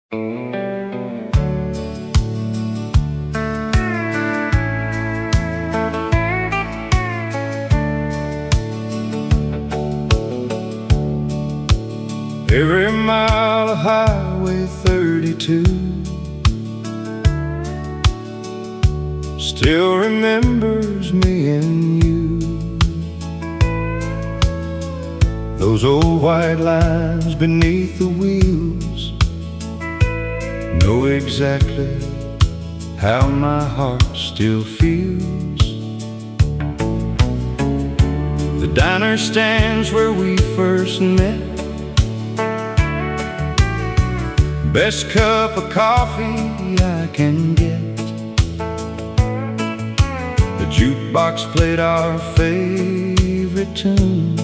Every mile of Highway 32 still remembers me and you. Those old white lines beneath the wheels know exactly how my heart still feels. The diner stands where we first met, best cup of coffee I can get. The jukebox played our favorite tune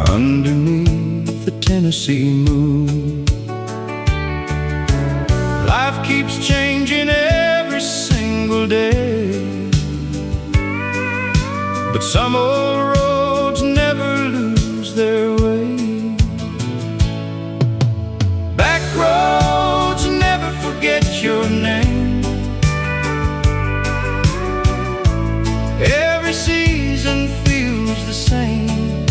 underneath the Tennessee moon. Life keeps changing every single day, but some old roads never lose their way. Back roads never forget your name. Every season feels the same.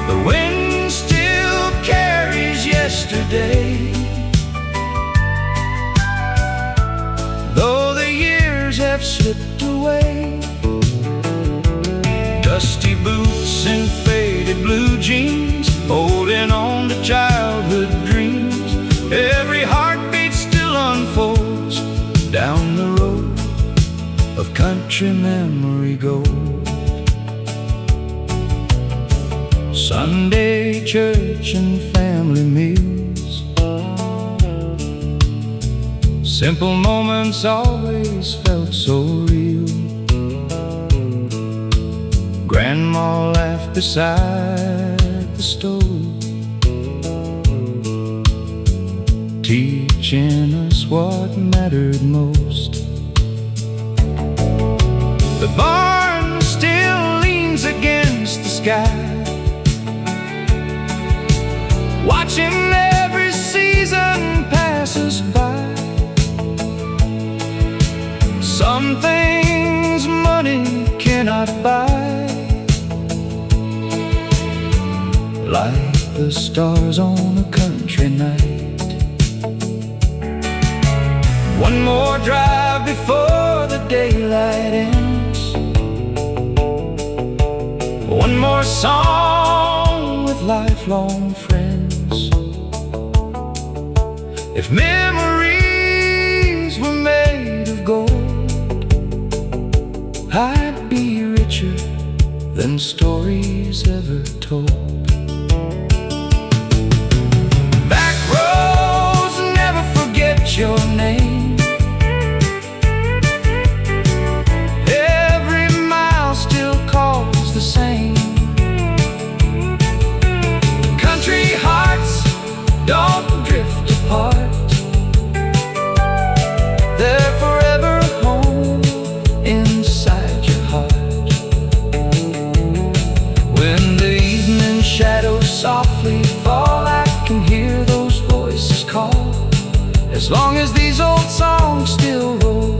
The wind still carries yesterday, though the years have slipped away. Dusty boots and faded blue jeans, holding on to childhood dreams. Every heartbeat still unfolds down the road of country memory gold. Sunday church and family meals, simple moments always felt so real. Grandma laughed beside the stove, teaching us what mattered most. The barn still leans against the sky, watching every season pass us by. Some things money cannot buy, like the stars on a country night. One more drive before the daylight ends, one more song with lifelong friends. If memories were made of gold, I'd be richer than stories ever told. Back roads never forget your name. Every mile still calls the same. Country hearts don't drift apart, they're forever home inside your heart. When the evening shadows softly fall, I can hear those voices call. As long as these old songs still roll,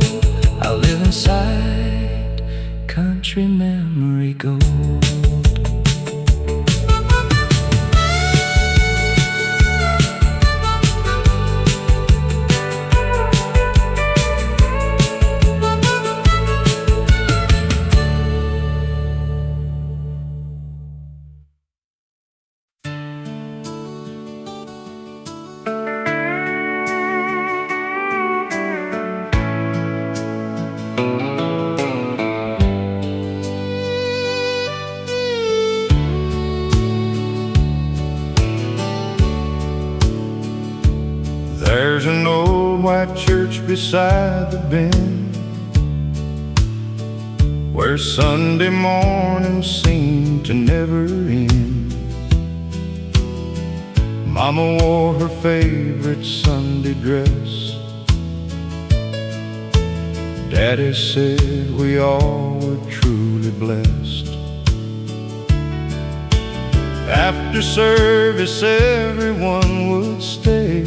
I'll live inside country memory gold. There's an old white church beside the bend, where Sunday mornings seem to never end. Mama wore her favorite Sunday dress, Daddy said we all were truly blessed. After service everyone would stay,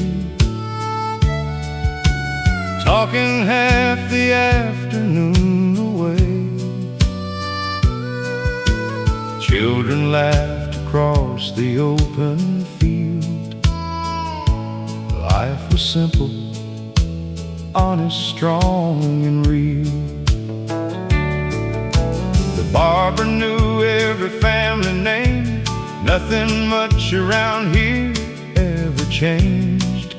talking half the afternoon away. Children laughed across the open field. Life was simple, honest, strong, and real. The barber knew every family name. Nothing much around here ever changed.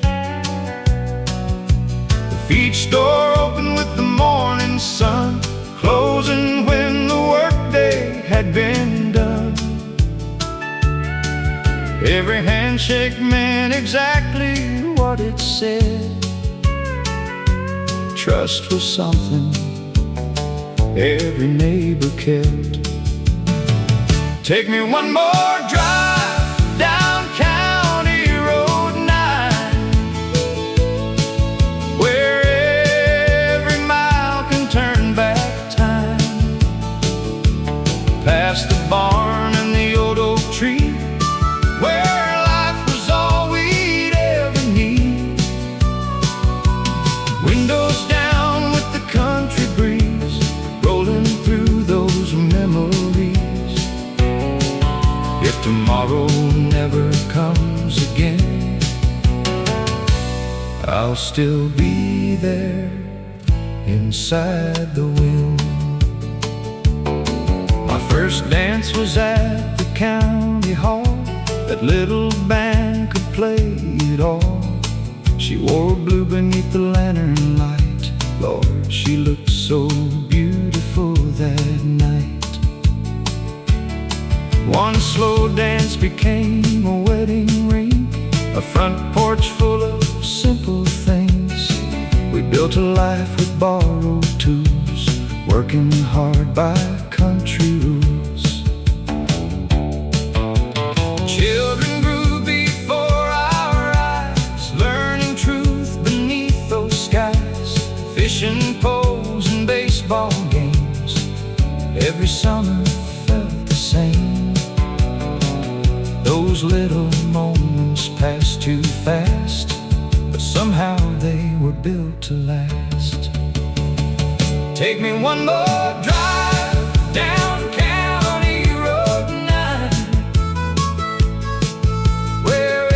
The feed store opened with the morning sun, closing when the workday had been done. Every handshake meant exactly what it said. Trust was something every neighbor kept. Take me one more drive down County Road 9, where every mile can turn back time. Past the barn and the old oak tree, where life was all we'd ever need. Windows down with the country breeze, rolling through those memories. If tomorrow never comes again, I'll still be there inside the wind. My first dance was at the county hall. That little band could play it all. She wore blue beneath the lantern light. Lord, she looked so beautiful that night. One slow dance became a wedding ring, a front porch full of simple things. We built a life with borrowed tools, working hard by country rules. Children grew before our eyes, learning truth beneath those skies. Fishing poles and baseball games, every summer felt the same. Those little moments passed too fast, but somehow they were built to last. Take me one more drive down County Road 9, where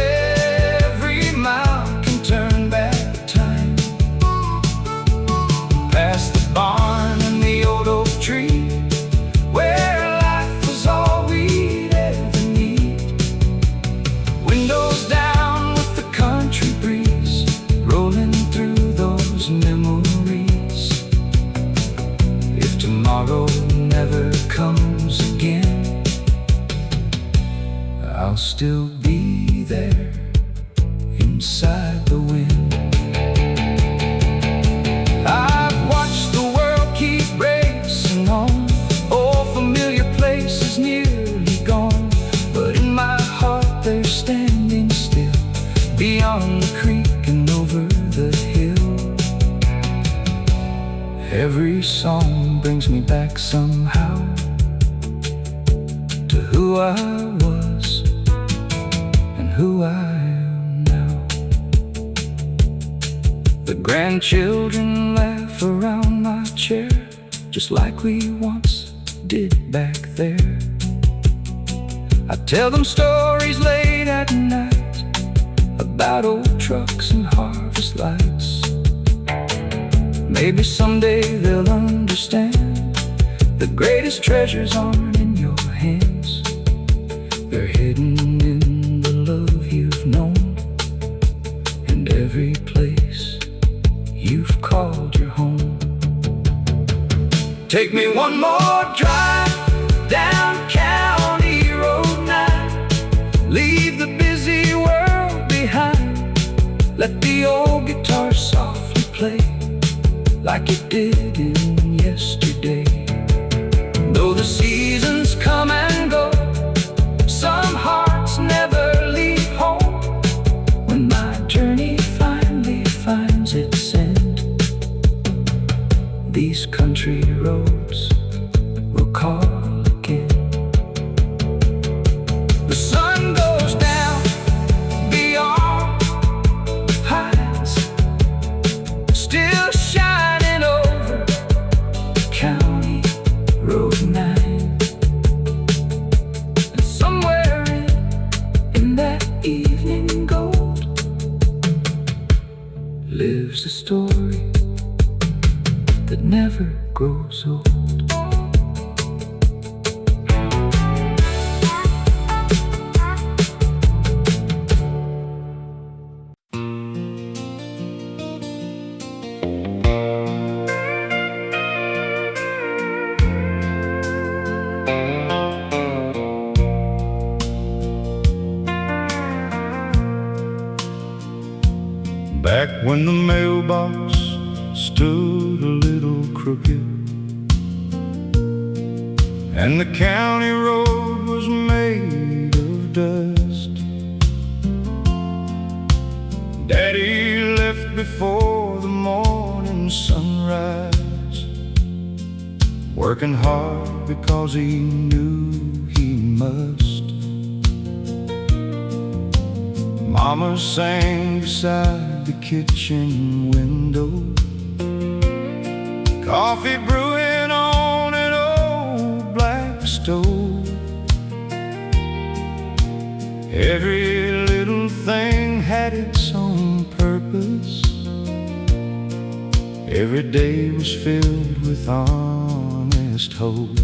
every mile can turn back time. Past the barn and the old oak tree, where life was all we'd ever need. Windows down with the country breeze, rolling through those memories. If tomorrow never comes again, I'll still be there inside the wind. I've watched the world keep racing on, all familiar places nearly gone, but in my heart they're standing still, beyond the creek and over the hill. Every song brings me back somehow to who I was and who I am now. The grandchildren laugh around my chair, just like we once did back there. I tell them stories late at night about old trucks and harvest lights. Maybe someday they'll understand the greatest treasures aren't in your hands. They're hidden in the love you've known, and every place you've called your home. Take me one more drive down County Road 9, leave the busy world behind. Let the old guitar softly play like it did in yesterday. Though the seasons come and go, some hearts never leave home. When my journey finally finds its end, these country roads will call again. The sun Back when the mailbox stood a little crooked and the county road was made of dust, Daddy left before the morning sunrise, working hard because he knew he must. Mama sang beside the kitchen window, coffee brewing on an old black stove. Every little thing had its own purpose. Every day was filled with honest hope.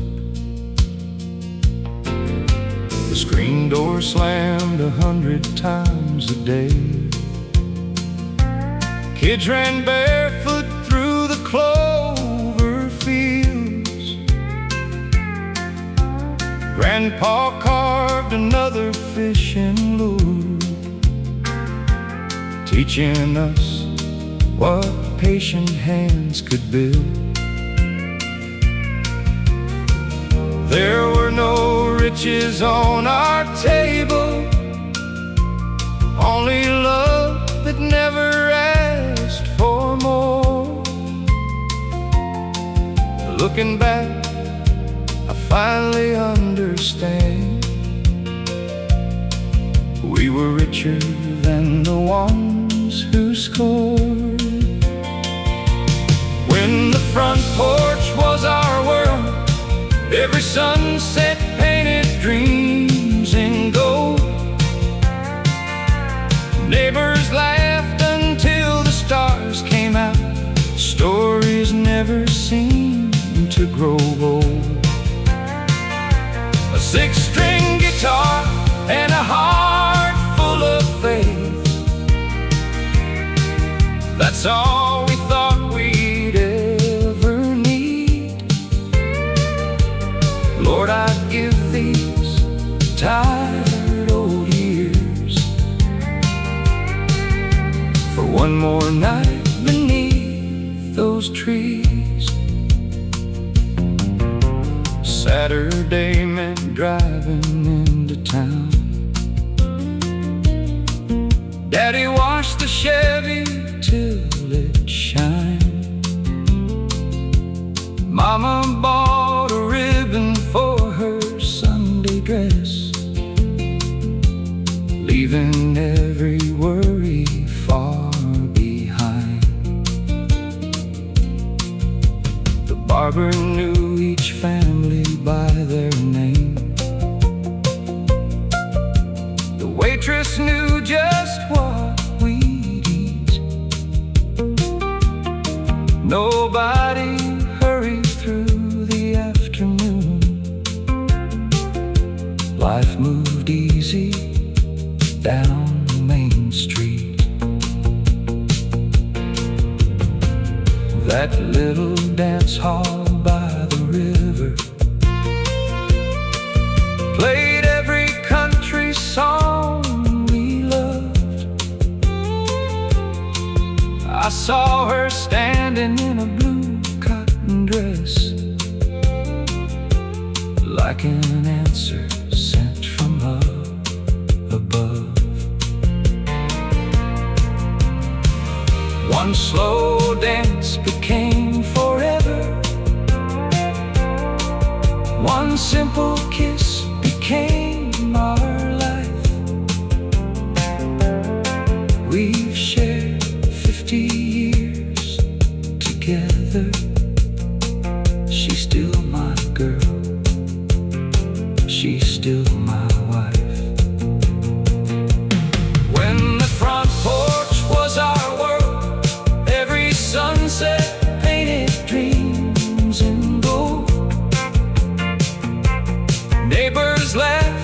The screen door slammed 100 times a day. Kids ran barefoot through the clover fields. Grandpa carved another fishing lure, teaching us what patient hands could build. There were no riches on our table, only love that never asked for more. Looking back, I finally understand. We were richer than the ones who scored. When the front porch was our world, every sunset painted dreams in gold. Neighbors laughed until the stars came out. Stories never seemed to grow old. A 6-string guitar and a heart full of faith, that's all we thought we'd ever need. Lord, I'd give these tired old years for one more night beneath those trees. Saturday meant driving into town. Daddy washed the Chevy till it shined. Mama bought a ribbon for her Sunday dress, leaving every worry far behind. The barber knew each family by their name. The waitress knew just what we'd eat. Nobody hurried through the afternoon. Life moved easy down Main Street. That little dance hall by the river played every country song we loved. I saw her standing in a blue cotton dress, like an answer sent from up above. One slow dance became forever. One simple kiss became our life. We've shared 50 years together. She's still my girl, she's still my wife. When the front porch was our world, every sunset painted dreams in gold. Neighbors laughed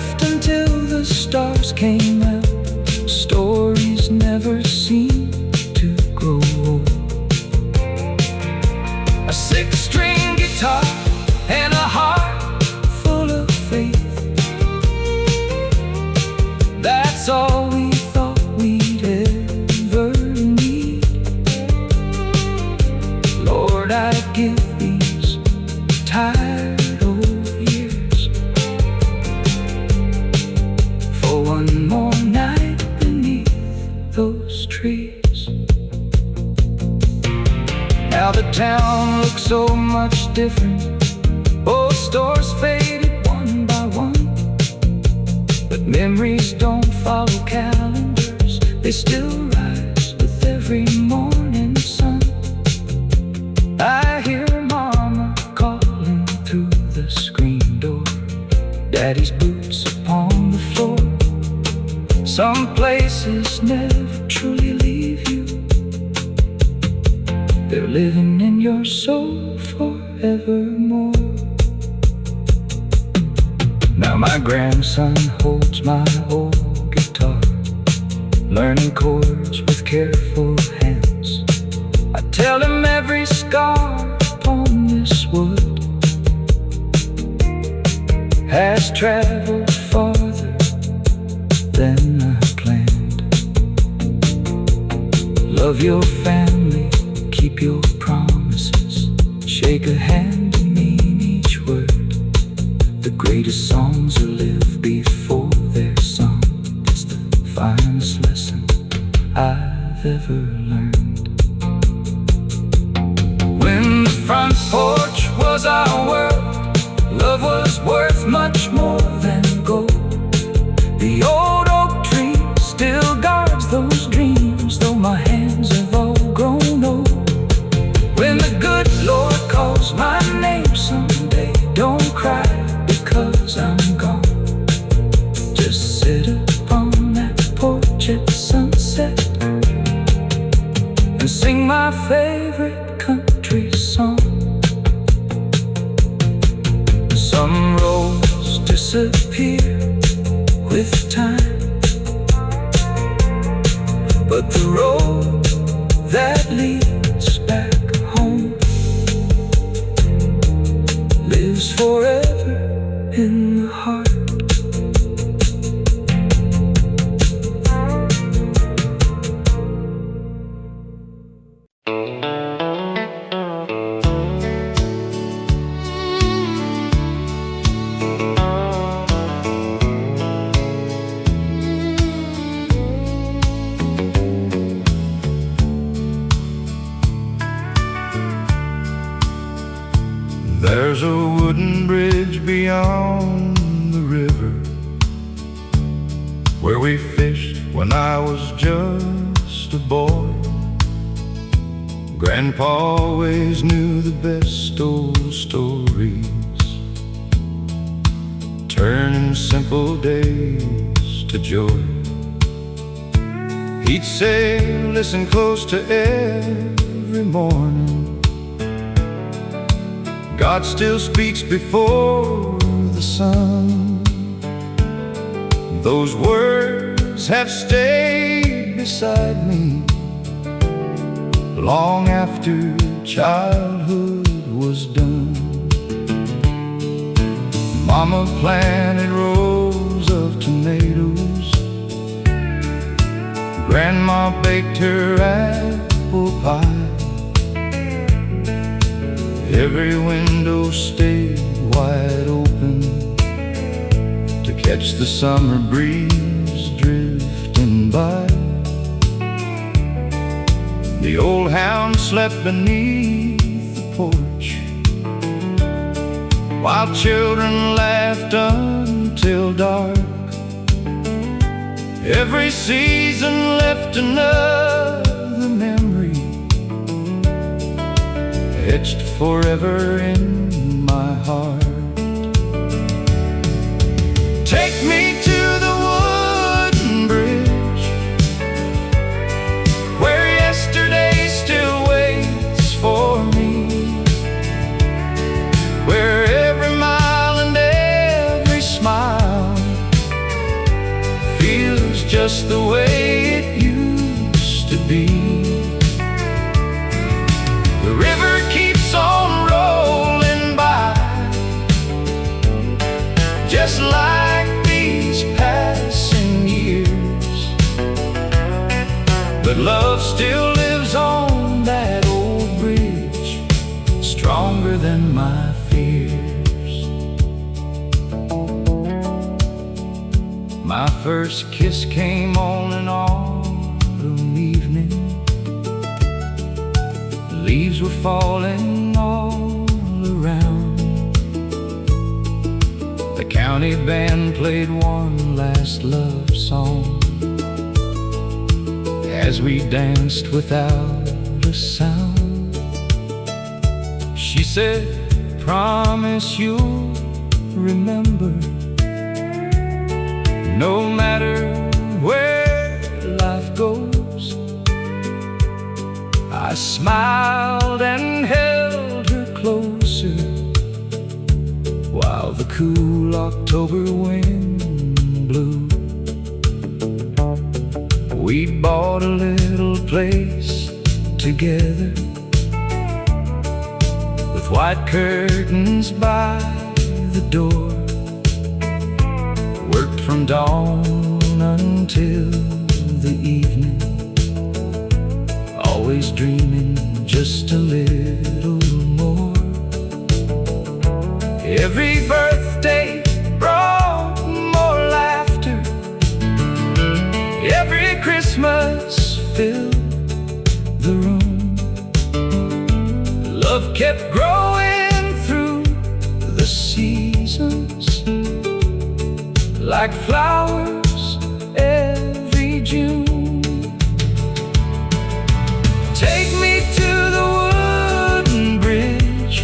town looks so much different. Old stores faded one by one, but memories don't follow calendars. They still rise with every morning sun. I hear Mama calling through the screen door, Daddy's boots upon the floor. Some places never truly leave you. They're living in your soul forevermore. Now my grandson holds my old guitar, learning chords with careful hands. I tell him every scar upon this wood has traveled farther than I planned. Love your family, keep your promises, shake a hand and mean each word. The greatest songs are lived before they're sung. It's the finest lesson I've ever learned. When the front porch was our world, love was worth much more than gold. The old oak tree still guards those dreams, though my hands have all grown old. When the good Lord calls my name someday, don't cry because I'm gone. Just sit upon that porch at sunset and sing my favorite country song. Some roads disappear with time, but the road that leads back home lives forever in the heart. There's a wooden bridge beyond the river where we fished when I was just a boy. Grandpa always knew the best old stories, turning simple days to joy. He'd say, listen close to every morning, God still speaks before the sun. Those words have stayed beside me long after childhood was done. Mama planted rows of tomatoes, Grandma baked her apple pie. Every window stayed wide open to catch the summer breeze drifting by. The old hound slept beneath the porch while children laughed until dark. Every season left another memory etched forever in my heart. Take me to the wooden bridge where yesterday still waits for me, where every mile and every smile feels just the way it used to be. The river keeps on rolling by, just like these passing years. But love still lives on that old bridge, stronger than my fears. My first kiss came on an autumn evening. Leaves leaves were falling all around. The county band played one last love song as we danced without a sound. She said, "Promise you'll remember, no matter where life goes." I smiled and held her closer while the cool October wind blew. We bought a little place together with white curtains by the door. Worked from dawn until the evening, always dreaming just a little more. Every birthday brought more laughter, every Christmas filled the room. Love kept growing through the seasons, like flowers every June. Take me to the wooden bridge,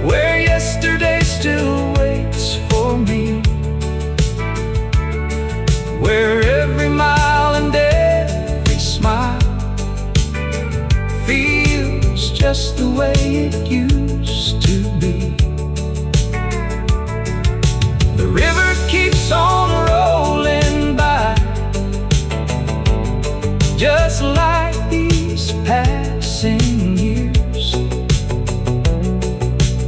where yesterday still waits for me, where every mile and every smile feels just the way it used to be. The river keeps on rolling by, just like these passing years.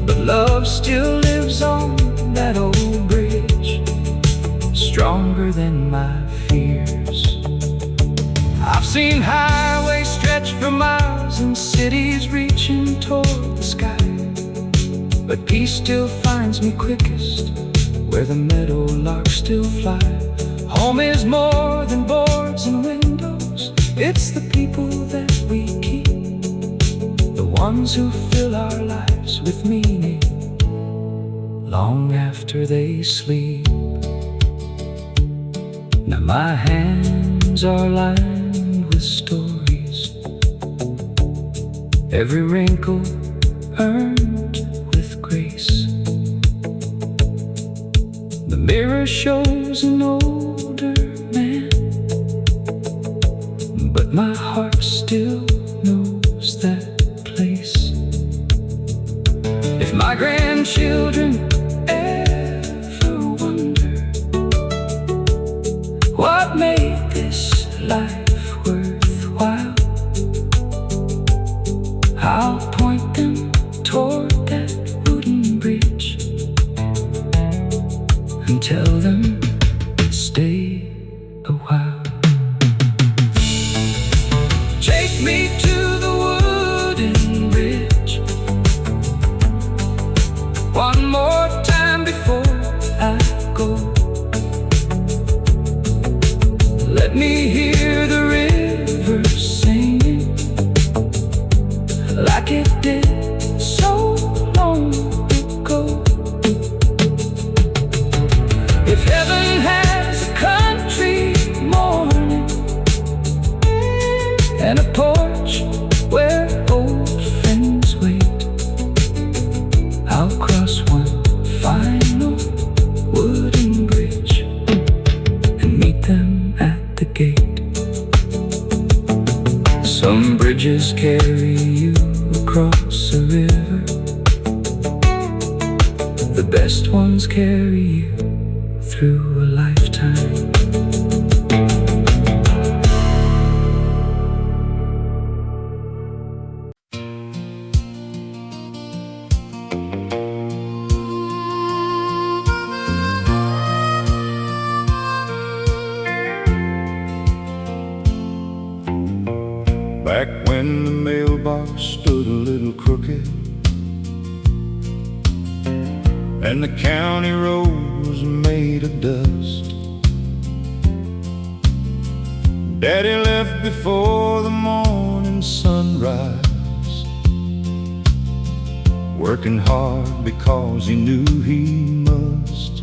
But love still lives on that old bridge, stronger than my fears. I've seen highways stretch for miles and cities reaching toward the sky, but peace still finds me quickest where the meadowlarks still fly. Home is more than boards and windows, it's the people that we keep, the ones who fill our lives with meaning long after they sleep. Now my hands are lined with stories, every wrinkle earned with grace. The mirror shows an older man, but my heart still knows that place. If my grandchildren ever wonder what made this life worthwhile, I'll point them toward that wooden bridge and tell them, stay a while. Take me to the wooden bridge one more time before I go. Let me hear the river singing like it did so long ago. If heaven has a country morning and a porch where old friends wait, I'll cross one final wooden bridge and meet them at the gate. Some bridges carry you across a river, the best ones carry you through a lifetime. Back when the mailbox stood a little crooked and the county road was made of dust, Daddy left before the morning morning sunrise, working hard because he knew he must.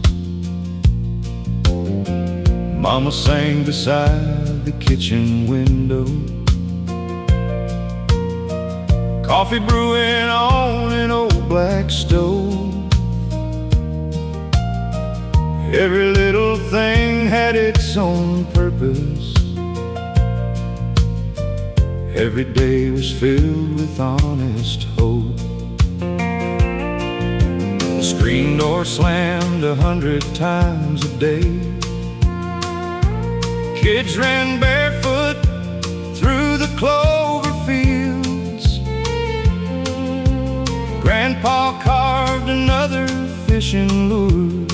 Mama sang beside the kitchen window, coffee brewing on an old black stove. Every little thing had its own purpose. Every day was filled with honest hope. The screen door slammed 100 times a day. Kids ran barefoot through the clover fields. Grandpa carved another fishing lure,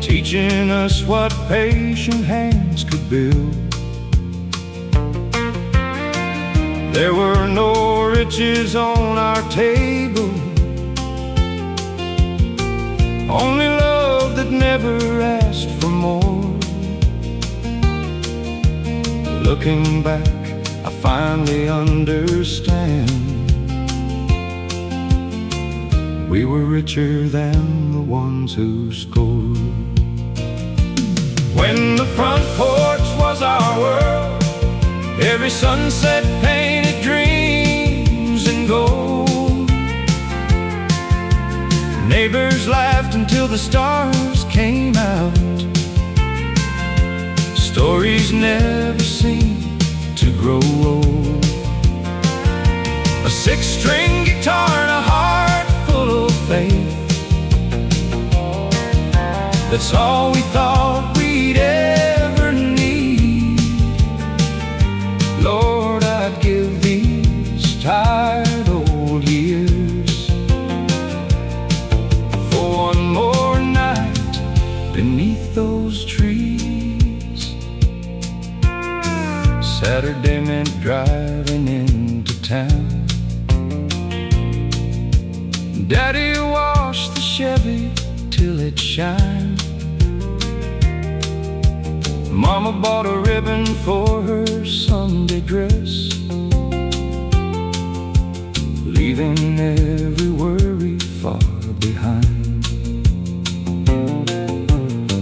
teaching us what patient hands could build. There were no riches on our table, only love that never asked for more. Looking back, I finally understand. We were richer than the ones who scored. When the front porch was our world, every sunset painted dreams in gold. Neighbors laughed until the stars came out. Stories never seem to grow old. A six-string guitar and a heart full of faith, that's all we thought we'd ever need. Lord, I'd give these tired old years for one more night beneath those trees. Saturday meant driving into town. Daddy washed the Chevy till it shined. Mama bought a ribbon for her Sunday dress, leaving every worry far behind.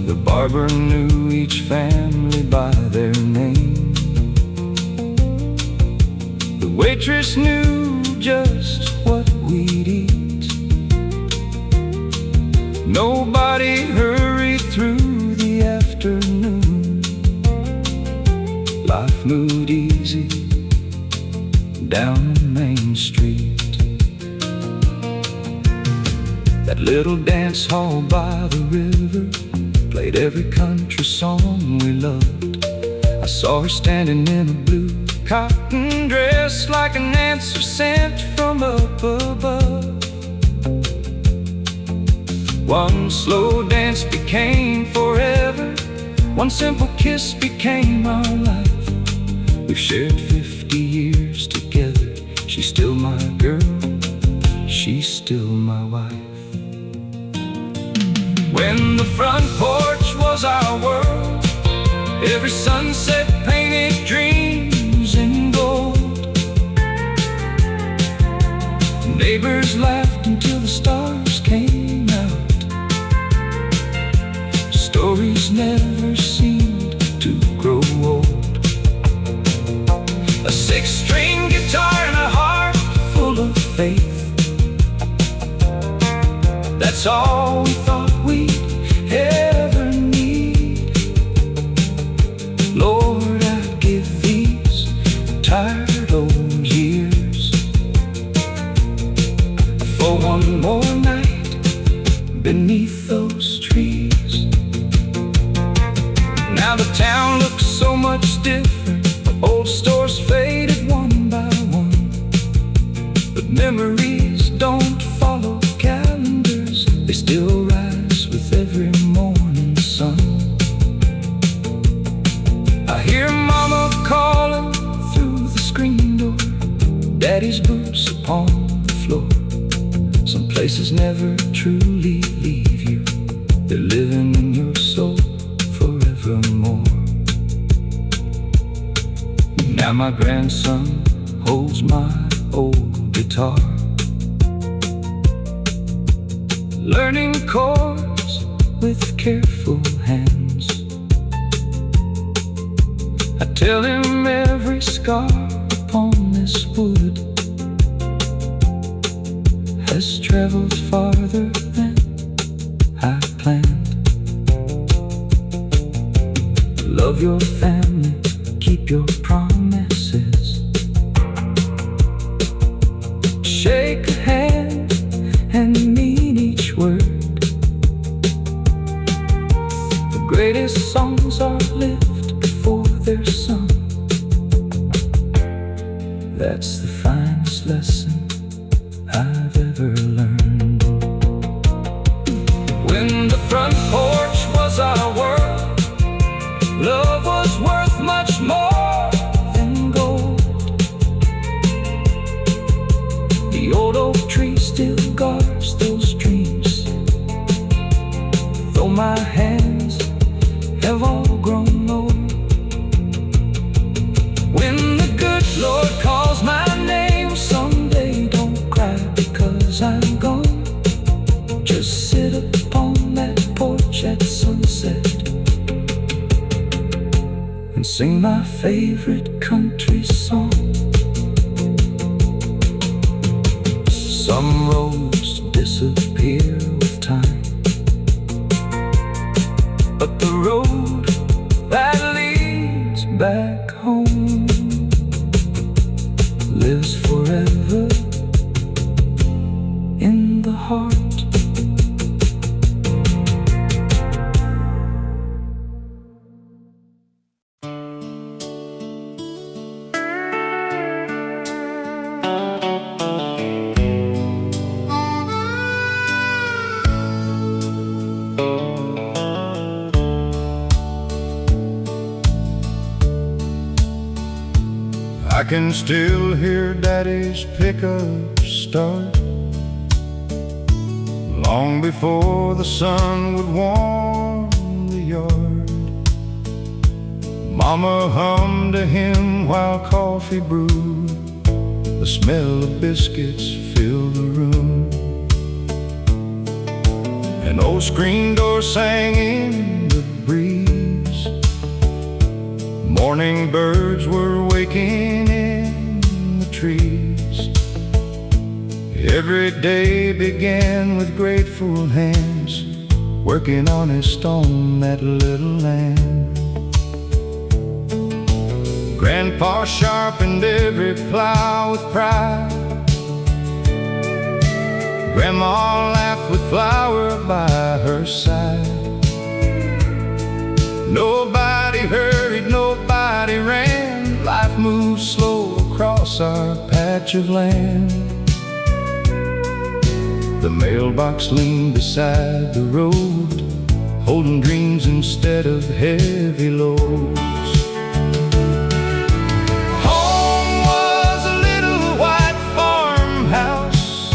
The barber knew each family by their name. The waitress knew just what we'd eat. Nobody hurried through the afternoon. Life moved easy down Main Street. That little dance hall by the river played every country song we loved. I saw her standing in a blue cotton dress, like an answer sent from up above. One slow dance became forever, one simple kiss became our life. We've shared 50 years together. She's still my girl, she's still my wife. When the front porch was our world, every sunset painted dreams in gold. Neighbors laughed until the stars came out. Stories never seemed to grow old. A six-string guitar and a heart full of faith, that's all we thought we'd ever need. Lord, I'd give these tired old years for one more night beneath those trees. Now the town looks so much different. Old stores faded one by one, but memories don't follow calendars. They still rise with every morning sun. I hear Mama calling through the screen door, Daddy's boots upon the floor. Some places never truly leave you, they're living in your soul forevermore. Now and my grandson holds my old guitar, learning chords with careful hands. I tell him every scar upon this wood has traveled farther than I planned. Love your family, keep your promises, shake a hand and mean each word. The greatest songs are lived before they're sung. That's the finest lesson I've ever learned. When the front porch was our world, love was worth much more than gold. The old oak tree still guards those dreams, though my hands have all grown old. When the good Lord calls my name someday, don't cry because I'm gone. Just sit upon that porch at sunset and sing my favorite country song. Some roads disappear with time, but the road that leads back home lives forever in the heart. I can still hear Daddy's pickup start long before the sun would warm the yard. Mama hummed to him while coffee brewed. The smell of biscuits filled the room. An old screen door sang in the breeze. Morning birds were waking in the trees. Every day began with grateful hands, working honest on that little land. Grandpa sharpened every plow with pride. Grandma laughed with flour by her side. Nobody hurried, nobody ran. Life moved slow across our patch of land. The mailbox leaned beside the road, holding dreams instead of heavy loads. Home was a little white farmhouse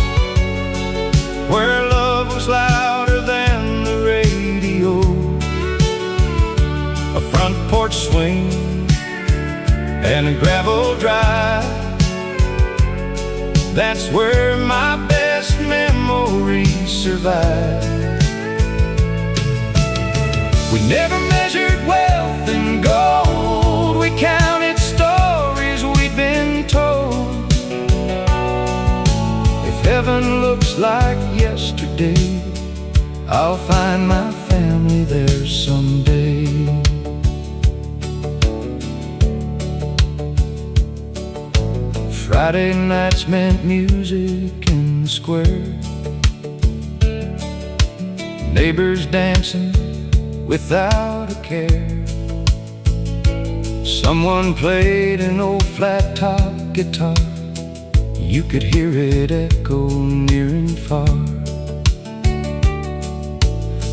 where love was louder than the radio. A front porch swing and a gravel drive, that's where my best memories survive. We never measured wealth in gold, we counted stories we'd been told. If heaven looks like yesterday, I'll find my family there someday. Friday nights meant music in the square, neighbors dancing without a care. Someone played an old flat-top guitar, you could hear it echo near and far.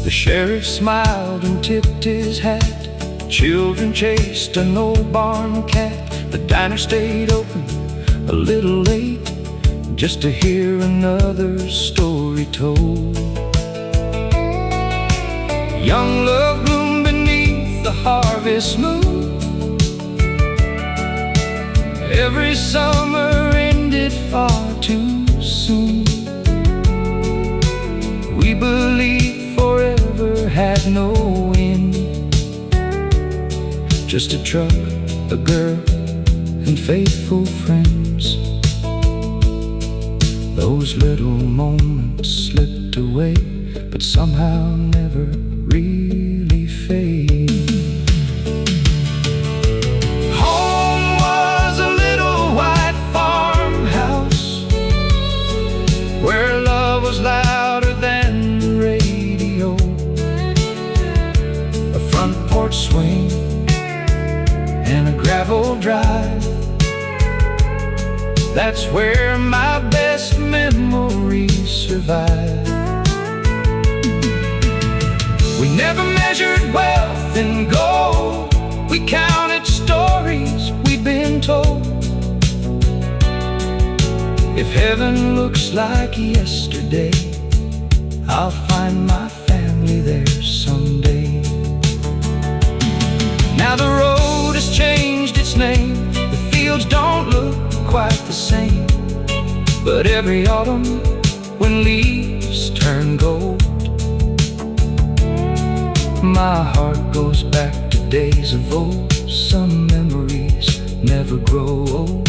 The sheriff smiled and tipped his hat, children chased an old barn cat. The diner stayed open a little late just to hear another story told. Young love bloomed beneath the harvest moon, Every summer ended far too soon. We believed forever had no end. Just a truck, a girl, and faithful friends. Those little moments slipped away, but somehow never really fade. Home was a little white farmhouse where love was louder than the radio. A front porch swing and a gravel drive, that's where my best memories survive. We never measured wealth in gold, we counted stories we'd been told. If heaven looks like yesterday, I'll find my family there someday. Now the road has changed its name, the fields don't look quite the same, but every autumn when leaves turn gold, my heart goes back to days of old. Some memories never grow old,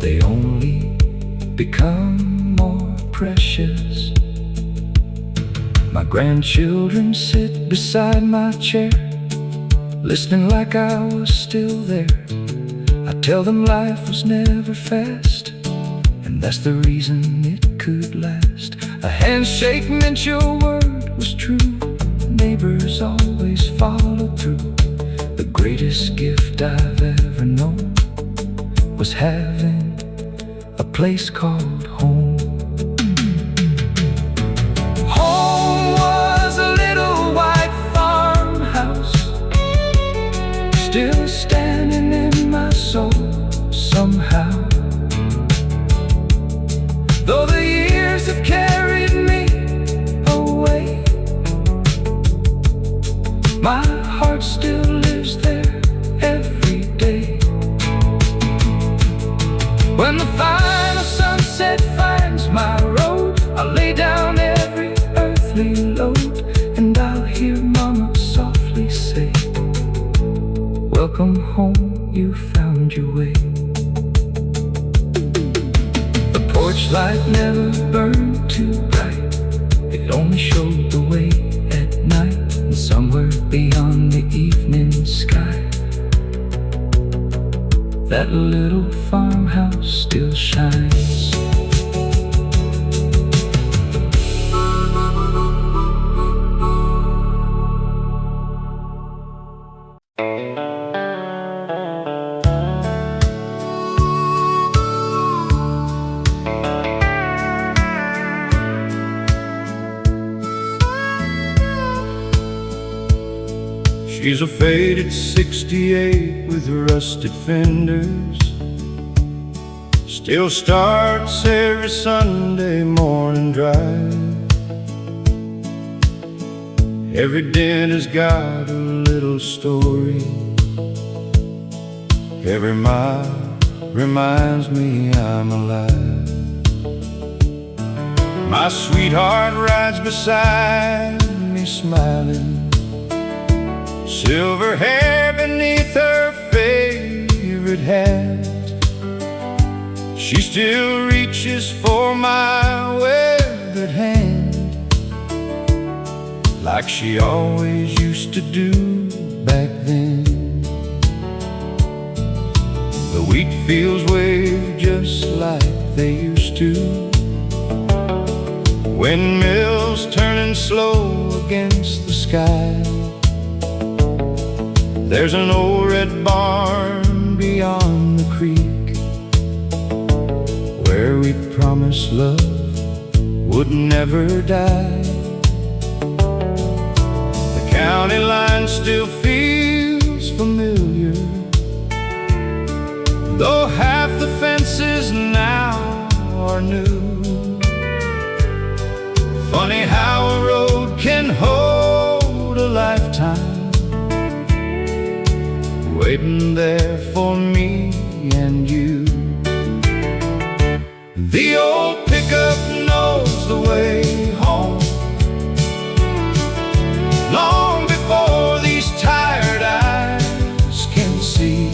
they only become more precious. My grandchildren sit beside my chair, listening like I was still there. I tell them life was never fast, and that's the reason it could last. A handshake meant your word was true, neighbors always followed through. The greatest gift I've ever known was having a place called home. Home was a little white farmhouse, still standing in my soul somehow. Though the years have carried me away, my heart still lives there every day. When the final sunset finds my road, I'll lay down every earthly load, and I'll hear Mama softly say, welcome home, you found your way. The porch light never burned too bright, it only showed the way at night. And somewhere beyond the evening sky, that little farmhouse still shines. She's a faded 68 with rusted fenders, still starts every Sunday morning drive. Every dent has got a little story, every mile reminds me I'm alive. My sweetheart rides beside me smiling, silver hair beneath her favorite hat. She still reaches for my weathered hand, like she always used to do back then. The wheat fields wave just like they used to, windmills turning slow against the sky. There's an old red barn beyond the creek, where we promised love would never die. The county line still feels familiar, though half the fences now are new. Funny how a road can hold a lifetime, waiting there for me and you. The old pickup knows the way home, long before these tired eyes can see.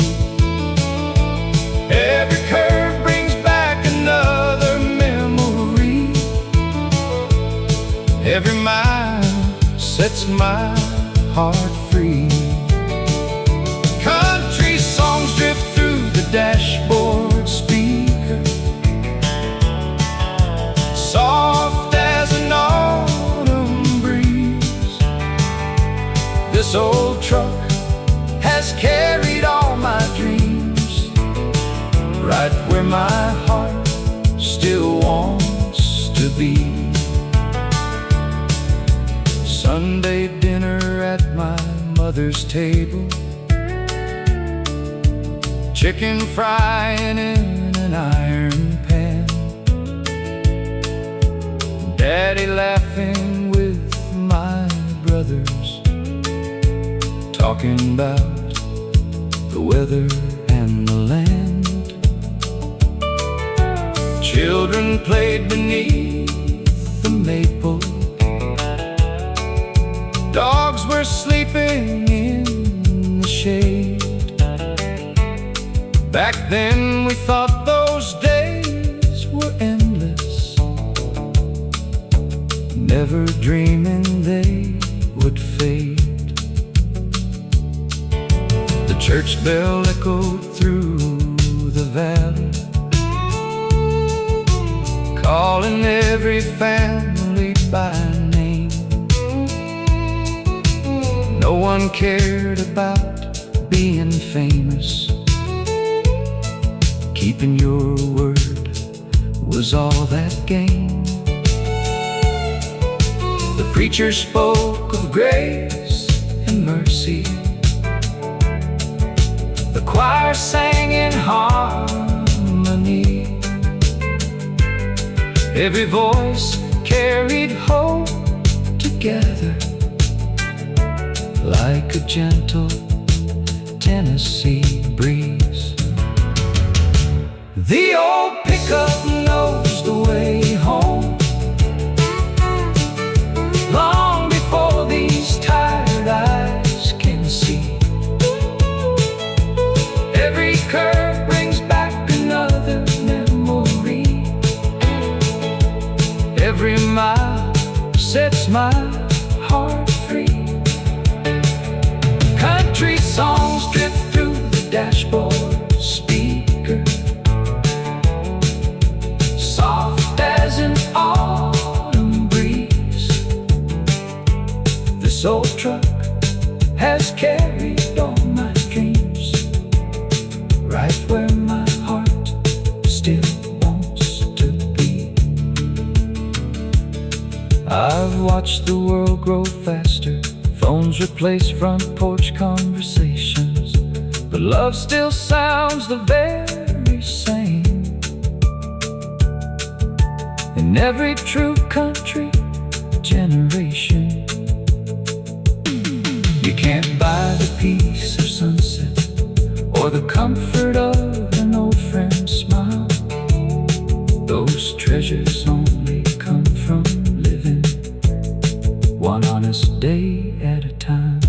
Every curve brings back another memory. Every mile sets my heart free. Country songs drift through the dashboard speaker, soft as an autumn breeze. This old truck has carried all my dreams, right where my heart still wants to be. Sunday dinner at my mother's table, chicken frying in an iron pan, Daddy laughing with my brothers, talking about the weather and the land. Children played beneath the maple, dogs were sleeping in the shade. Back then we thought those days were endless, never dreaming they would fade. The church bell echoed through the valley, calling every family by name. No one cared about being famous, keeping your word was all that gained. The preacher spoke of grace and mercy, the choir sang in harmony. Every voice carried hope together, like a gentle Tennessee breeze. The old pickup knows the way home, long before these tired eyes can see. Every curve brings back another memory. Every mile sets my heart free. Country songs drift through the dashboard speaker, soft as an autumn breeze. This old truck has carried all my dreams, right where my heart still wants to be. I've watched the world grow faster, phones replace front porch conversations, but love still sounds the very same in every true country generation. You can't buy the peace of sunset or the comfort of an old friend's smile. Those treasures only come from living one honest day at a time.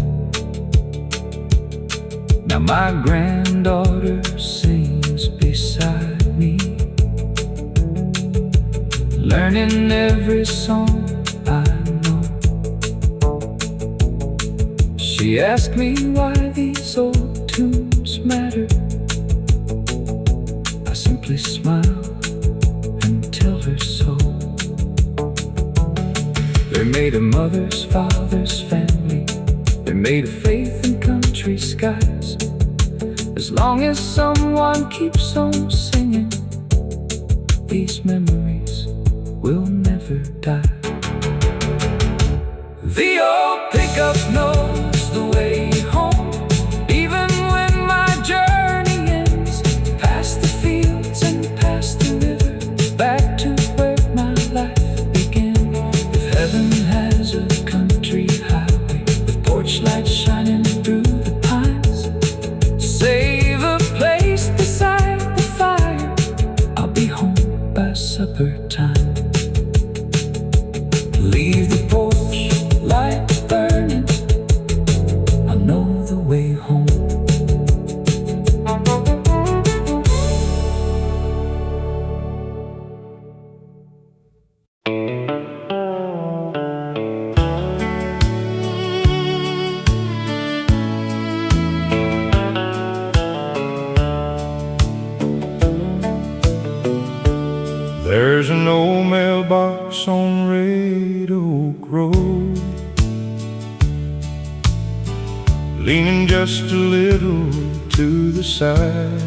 Now my granddaughter sings beside me, learning every song I know. She asked me why these old tunes matter. I simply smile and tell her so. They're made of mother's, father's family, they're made of faith and country skies. As long as someone keeps on singing, these memories will never die. The old pickup knows the way home, even when my journey ends. Past the fields and past the river, back to where my life began. If heaven has a country highway with porch lights shining through the pines, save a place beside the fire, I'll be home by sunrise. just a little to the side.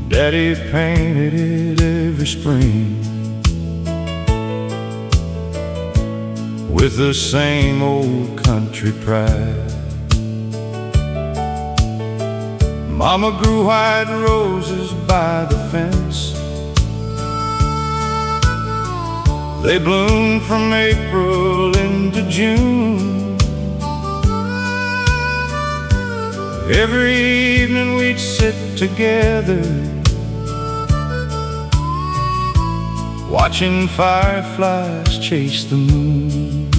Daddy painted it every spring with the same old country pride. Mama grew white roses by the fence. They bloomed from April into June. Every evening we'd sit together, watching fireflies chase the moon.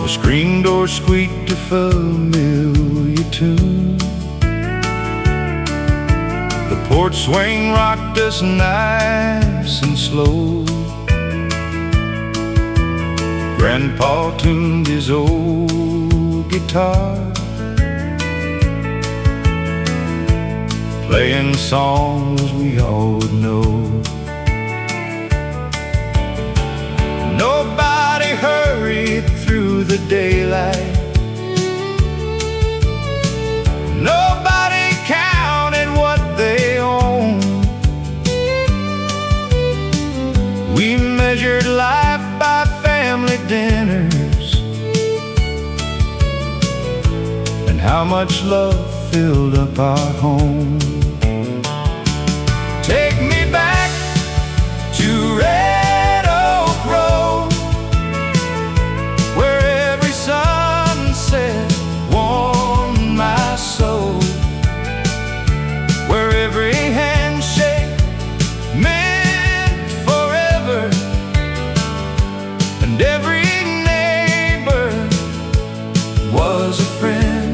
The screen door squeaked a familiar tune. The porch swing rocked us nice and slow. Grandpa tuned his old guitar, playing songs we all would know. Nobody hurried through the daylight. Nobody counted what they owned. We measured life by family dinners and how much love filled up our home. Take me back to Red Oak Road, where every sunset warmed my soul, where every handshake meant forever, and every neighbor was a friend.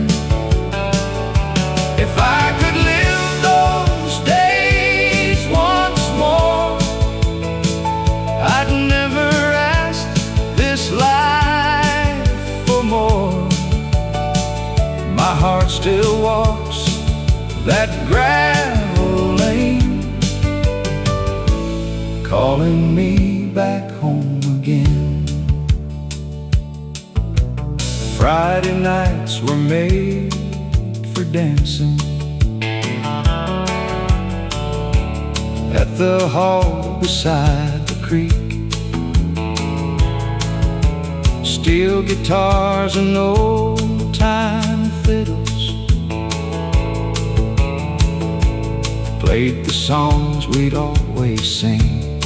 If I could live those days once more, I'd never ask this life for more. My heart still walks that gravel lane, calling me back home again. Friday nights were made for dancing at the hall beside the creek. Steel guitars and old-time fiddles played the songs we'd always sing.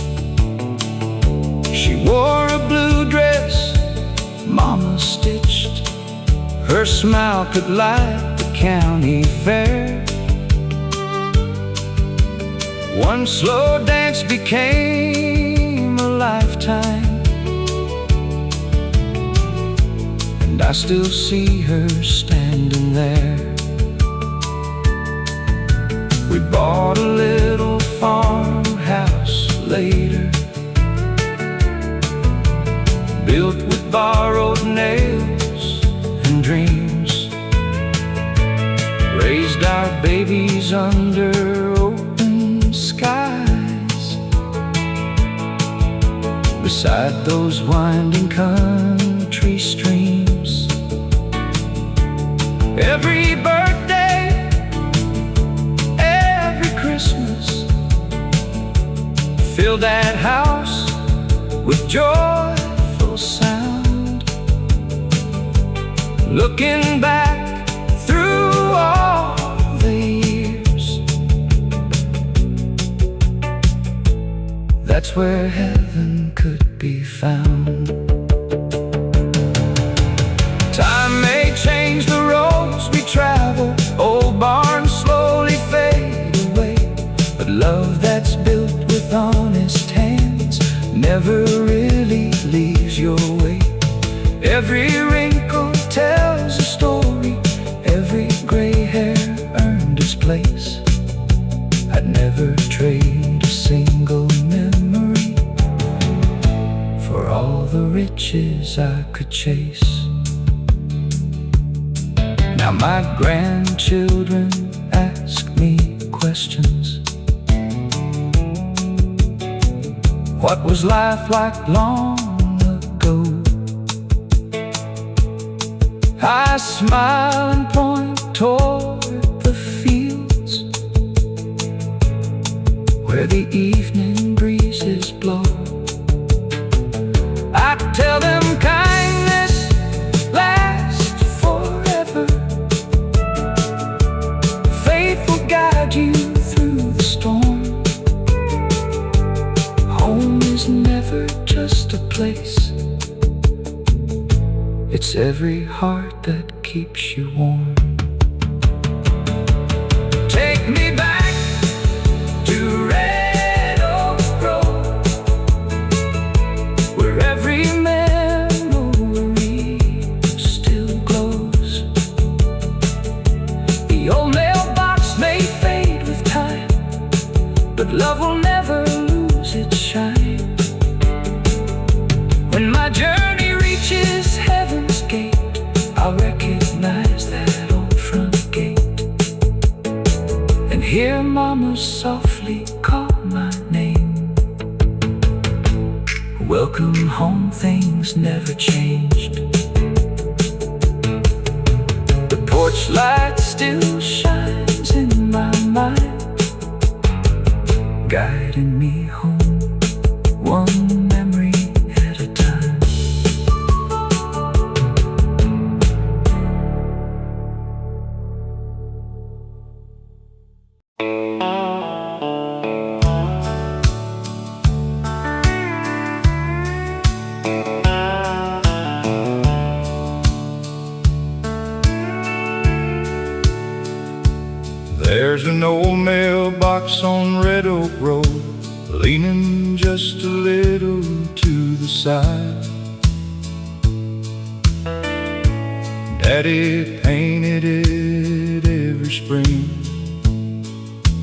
She wore a blue dress Mama stitched. Her smile could light the county fair. One slow dance became a lifetime, and I still see her standing there. We bought a little farmhouse later, built with borrowed nails and dreams, raised our babies under open skies, beside those winding country streams. Every birthday, every Christmas, filled that house with joyful sound. Looking back through all the years, that's where heaven could be found. Time may change the roads we travel, old barns slowly fade away, but love that's built with honest hands never really leaves your way. Every wrinkle tells a story, every gray hair earned its place. I'd never trade a single memory for all the riches I could chase. Now my grandchildren ask me questions. What was life like long ago? I smile and point toward the fields where the evening breezes blow. I tell them kindness lasts forever. Faith will guide you through the storm. Home is never just a place, it's every heart that keeps you warm. Take me back to Red Oak Road, where every memory still glows. The old mailbox may fade with time, but love will never lose its shine. When my journey reaches heaven's gate, I'll recognize that old front gate and hear Mama softly call my name. Welcome home, things never changed. The porch light still shines in my mind, guiding me home, one memory at a time. There's an old mailbox on Red Oak Road, leaning just a little to the side. Daddy painted it every spring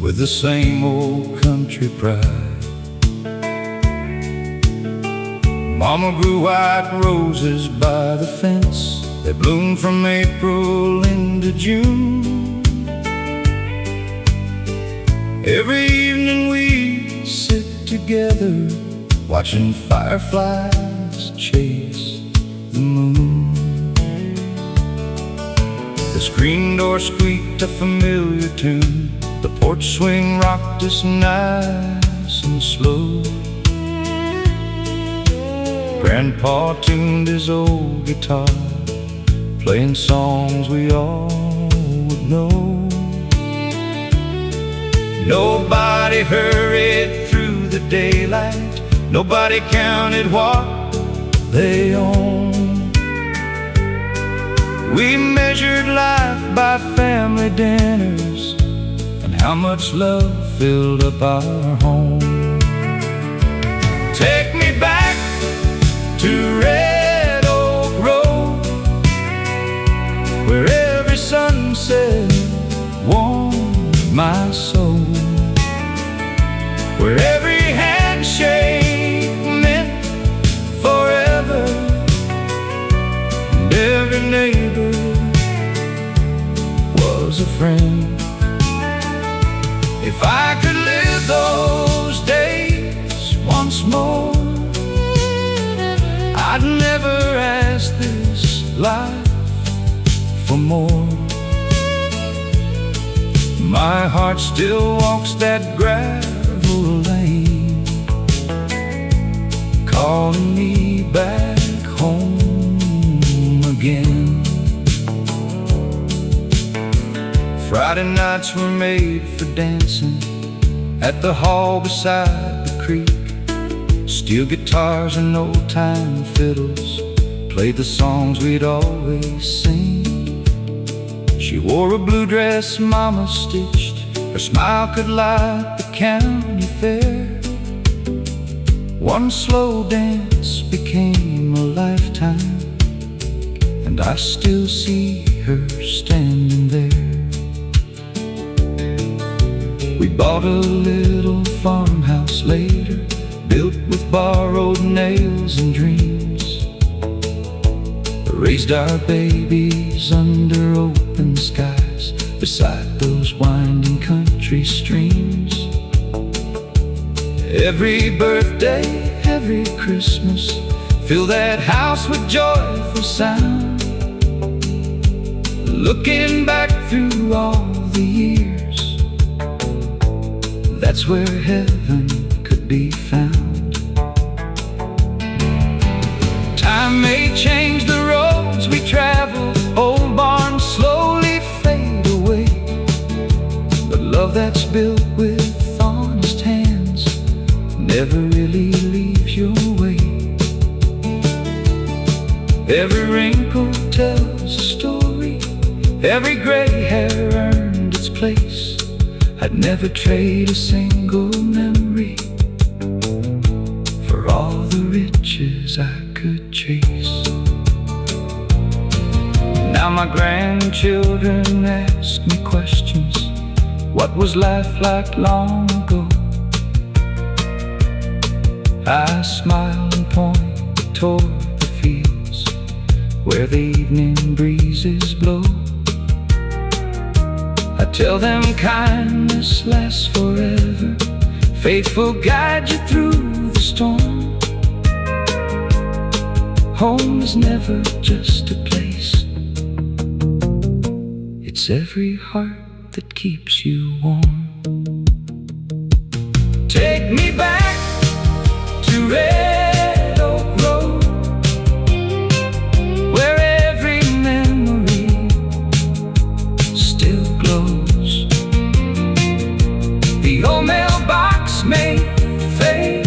with the same old country pride. Mama grew white roses by the fence, they bloomed from April into June. Every evening we'd sit together, watching fireflies chase the moon. The screen door squeaked a familiar tune, the porch swing rocked us nice and slow. Grandpa tuned his old guitar, playing songs we all would know. Nobody hurried through the daylight, nobody counted what they owned. We measured life by family dinners and how much love filled up our home. Take me back to Red Oak Road, where every sunset warmed my soul, where every handshake meant forever, and every neighbor was a friend. If I could live those days once more, I'd never ask this life for more. My heart still walks that gravel lane, calling me back home again. Friday nights were made for dancing at the hall beside the creek. Steel guitars and old-time fiddles played the songs we'd always sing. She wore a blue dress Mama stitched, her smile could light the county fair. One slow dance became a lifetime, and I still see her standing there. We bought a little farmhouse later, built with borrowed nails and dreams. Raised our babies under open skies, beside those winding country streams. Every birthday, every Christmas, fill that house with joyful sound. Looking back through all the years, that's where heaven could be found. Time may change the roads we travel, old barns slowly fade away, but love that's built with honest hands never really leaves your way. Every wrinkle tells a story, every gray hair earned its place. I'd never trade a single memory for all the riches I could chase. Now my grandchildren ask me questions. What was life like long ago? I smile and point toward the fields where the evening breezes blow. I tell them kindness lasts forever, faith will guide you through the storm. Home is never just a place, it's every heart that keeps you warm. Take me back to Red Oak Road, where every memory still glows. The old mailbox may fade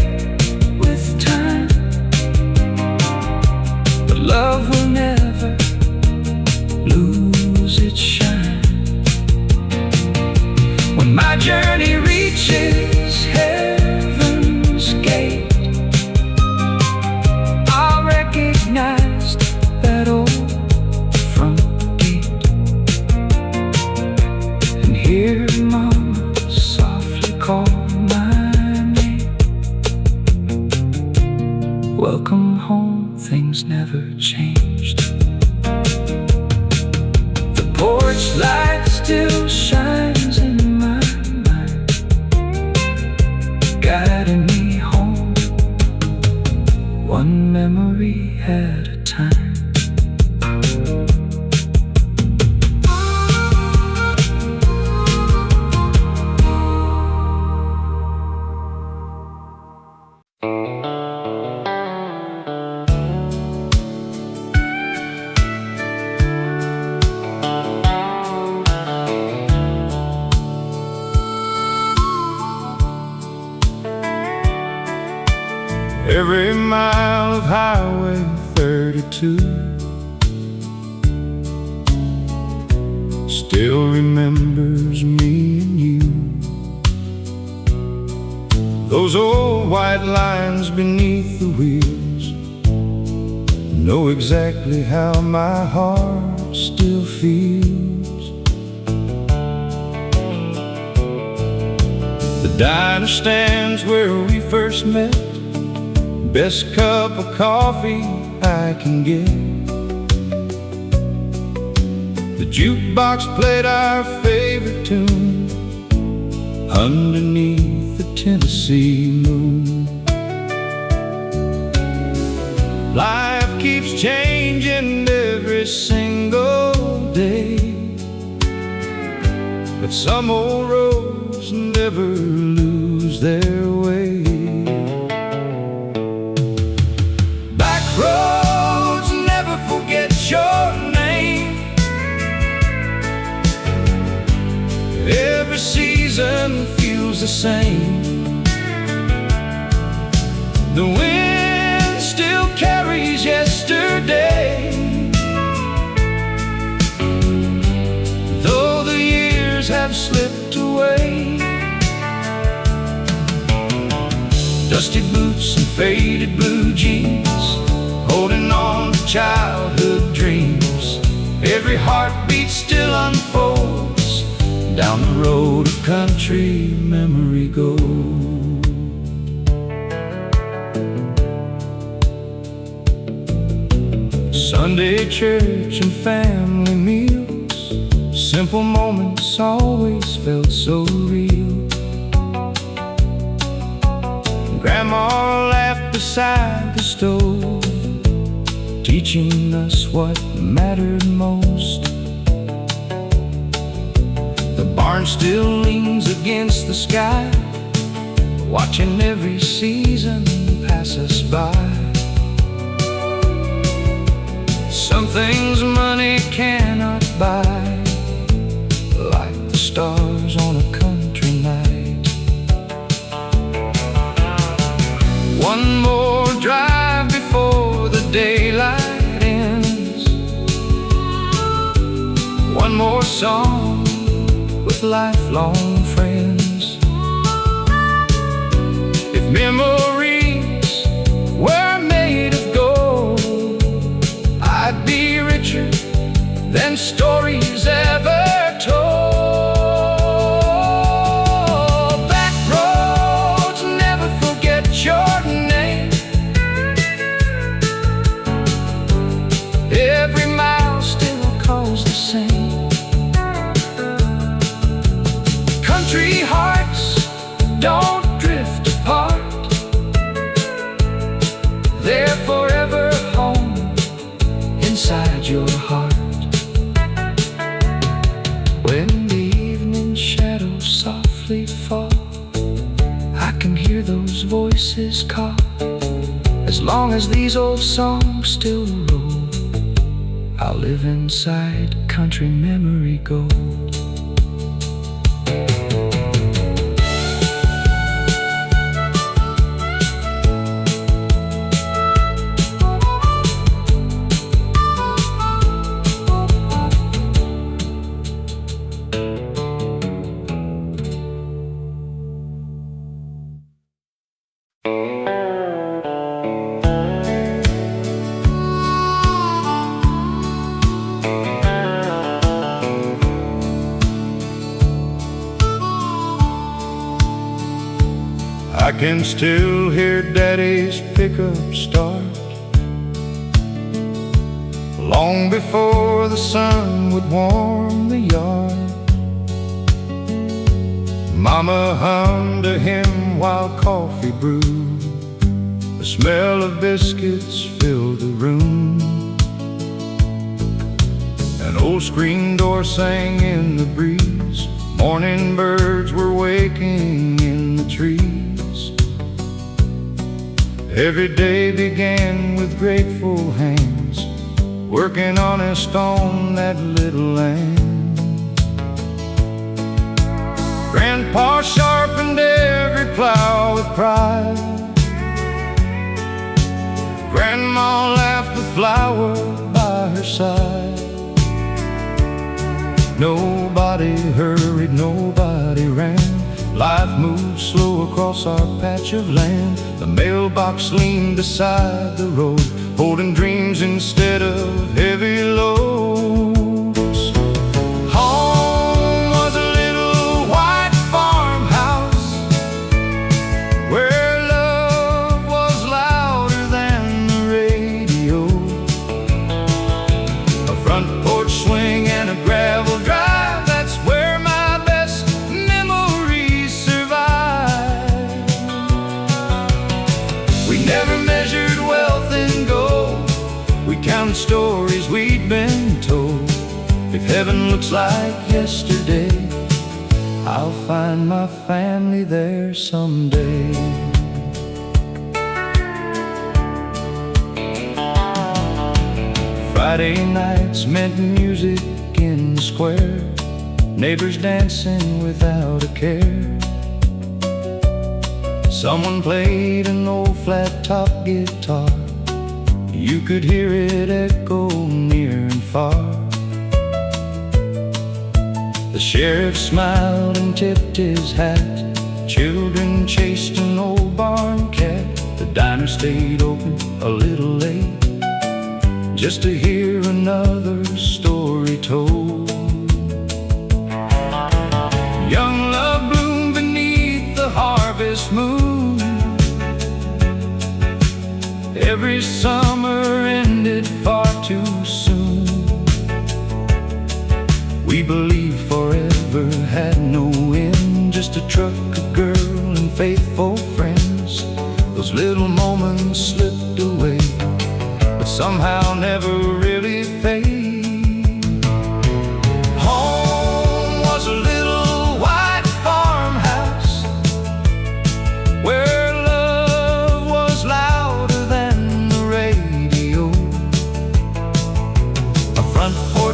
with time, but love will never lose its shine. When my journey reaches heaven's gate, I'll recognize that old front gate and hear Mama softly call my name. Welcome home, things never changed. The porch light still shines in my mind, guiding me home, one memory at a time. Every mile of Highway 32 still remembers me and you. Those old white lines beneath the wheels know exactly how my heart still feels. The diner stands where we first met, best cup of coffee I can get. The jukebox played our favorite tune underneath the Tennessee moon. Life keeps changing every single day, but some old roads never lose their way. Roads never forget your name. Every season feels the same. The wind still carries yesterday, though the years have slipped away. Dusty boots and faded blue jeans, holding on to childhood dreams. Every heartbeat still unfolds down the road of country memory goes. Sunday church and family meals, simple moments always felt so real. Grandma laughed beside the stove, teaching us what mattered most. barn still leans against the sky, watching every season pass us by. Some things money cannot buy, like the stars on a country night. One more drive before the daylight ends, one more song with lifelong friends. If memories were made of gold, I'd be richer than stories ever told. Back roads never forget your name. Every mile still calls the same. Country hearts don't drift apart, they're forever home inside your heart. When the evening shadows softly fall, I can hear those voices call. As long as these old songs still roll, I'll live inside country memory gold. I can still hear Daddy's pickup start long before the sun would warm the yard. Mama hummed to him while coffee brewed. The smell of biscuits filled the room. An old screen door sang in the breeze. Morning birds were waking in the trees. Every day began with grateful hands, working honest on that little land. Grandpa sharpened every plow with pride. Grandma laughed with flour by her side. Nobody hurried, nobody ran. Life moved slow across our patch of land. The mailbox leaned beside the road, holding dreams instead of heavy loads. Home was a little white farmhouse where love was louder than the radio. A front porch swing and a gravel drive, that's where my best memories survive. We never measured wealth in gold, we counted stories we'd been told. If heaven looks like yesterday, I'll find my family there someday. Friday nights meant music in the square, neighbors dancing without a care. Someone played an old flat-top guitar, you could hear it echo near and far. The sheriff smiled and tipped his hat. Children chased an old barn cat. The diner stayed open a little late, just to hear another story told. Young love bloomed beneath the harvest moon. Every summer ended far too soon. We believed forever had no end, just a truck, a girl, and faithful friends. Those little moments slipped away, but somehow never really fade. Home was a little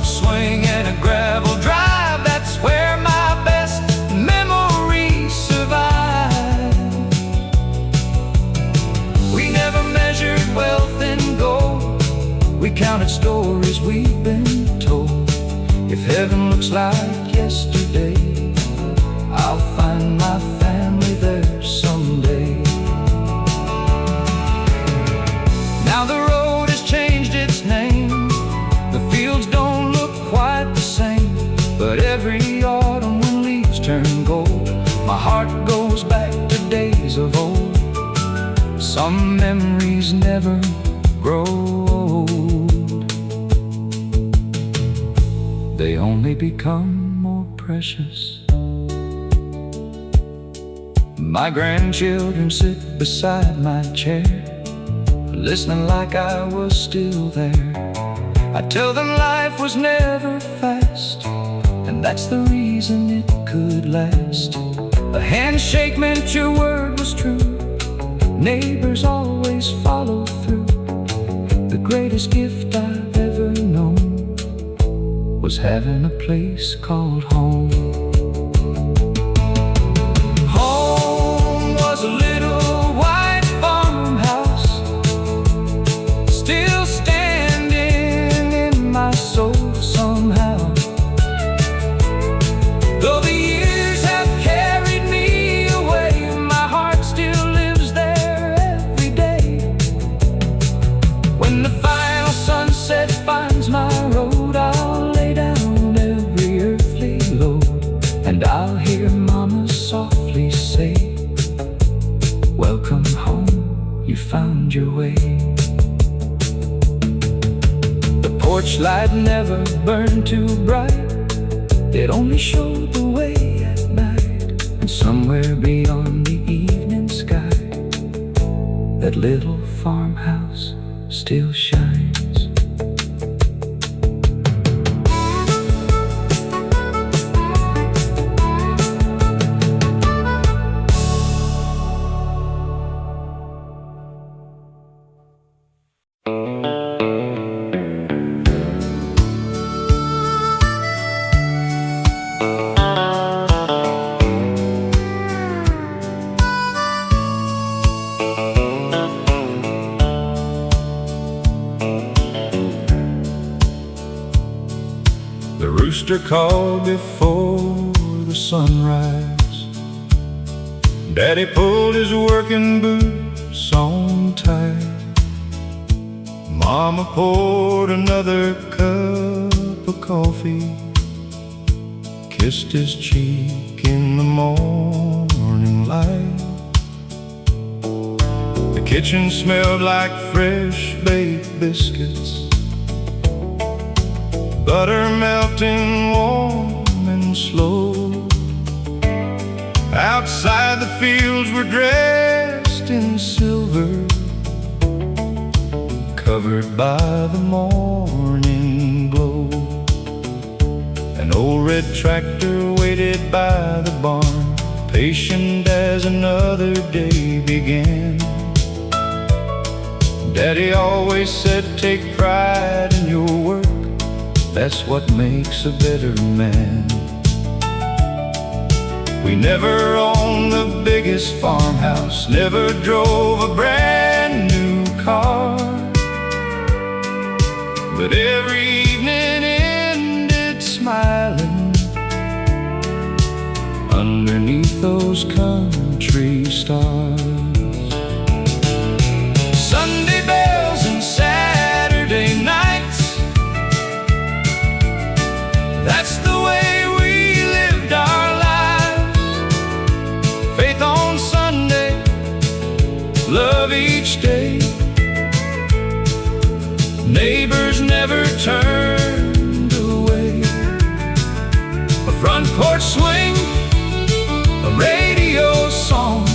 swing and a gravel drive. That's where my best memories survive. We never measured wealth in gold, we counted stories we've been told. If heaven looks like yesterday, I'll find my family there someday. Now the road has changed its name, the fields don't look quite the same, but every autumn when leaves turn gold, my heart goes back to days of old. Some memories never grow old, they only become more precious. My grandchildren sit beside my chair, listening like I was still there. I tell them life was never fast, and that's the reason it could last. A handshake meant your word was true, neighbors always follow through. The greatest gift I've ever known was having a place called home. Home was a little white farmhouse, still standing in my soul somehow. Though the years have carried me away, my heart still lives there every day. When the final sunset finds my road, I'll lay down every earthly load, and I'll hear Mama softly say, welcome home, you found your way. The porch light never burned too bright, it only showed the way at night. And somewhere beyond the evening sky, that little farmhouse still shines. The rooster called before the sunrise. Daddy pulled his working boots on tight. Mama poured another cup of coffee, kissed his cheek in the morning light. The kitchen smelled like fresh baked biscuits, butter melting warm and slow. Outside the fields were dressed in silver, covered by the morning glow. An old red tractor waited by the barn, patient as another day began. Daddy always said, take pride in your work, that's what makes a better man. We never owned the biggest farmhouse, never drove a brand new car, but every evening ended smiling underneath those country stars. Sunday bells and Saturday nights, that's the way we lived our lives. Faith on Sunday, love each day. Neighbors never turned away. A front porch swing, a radio song,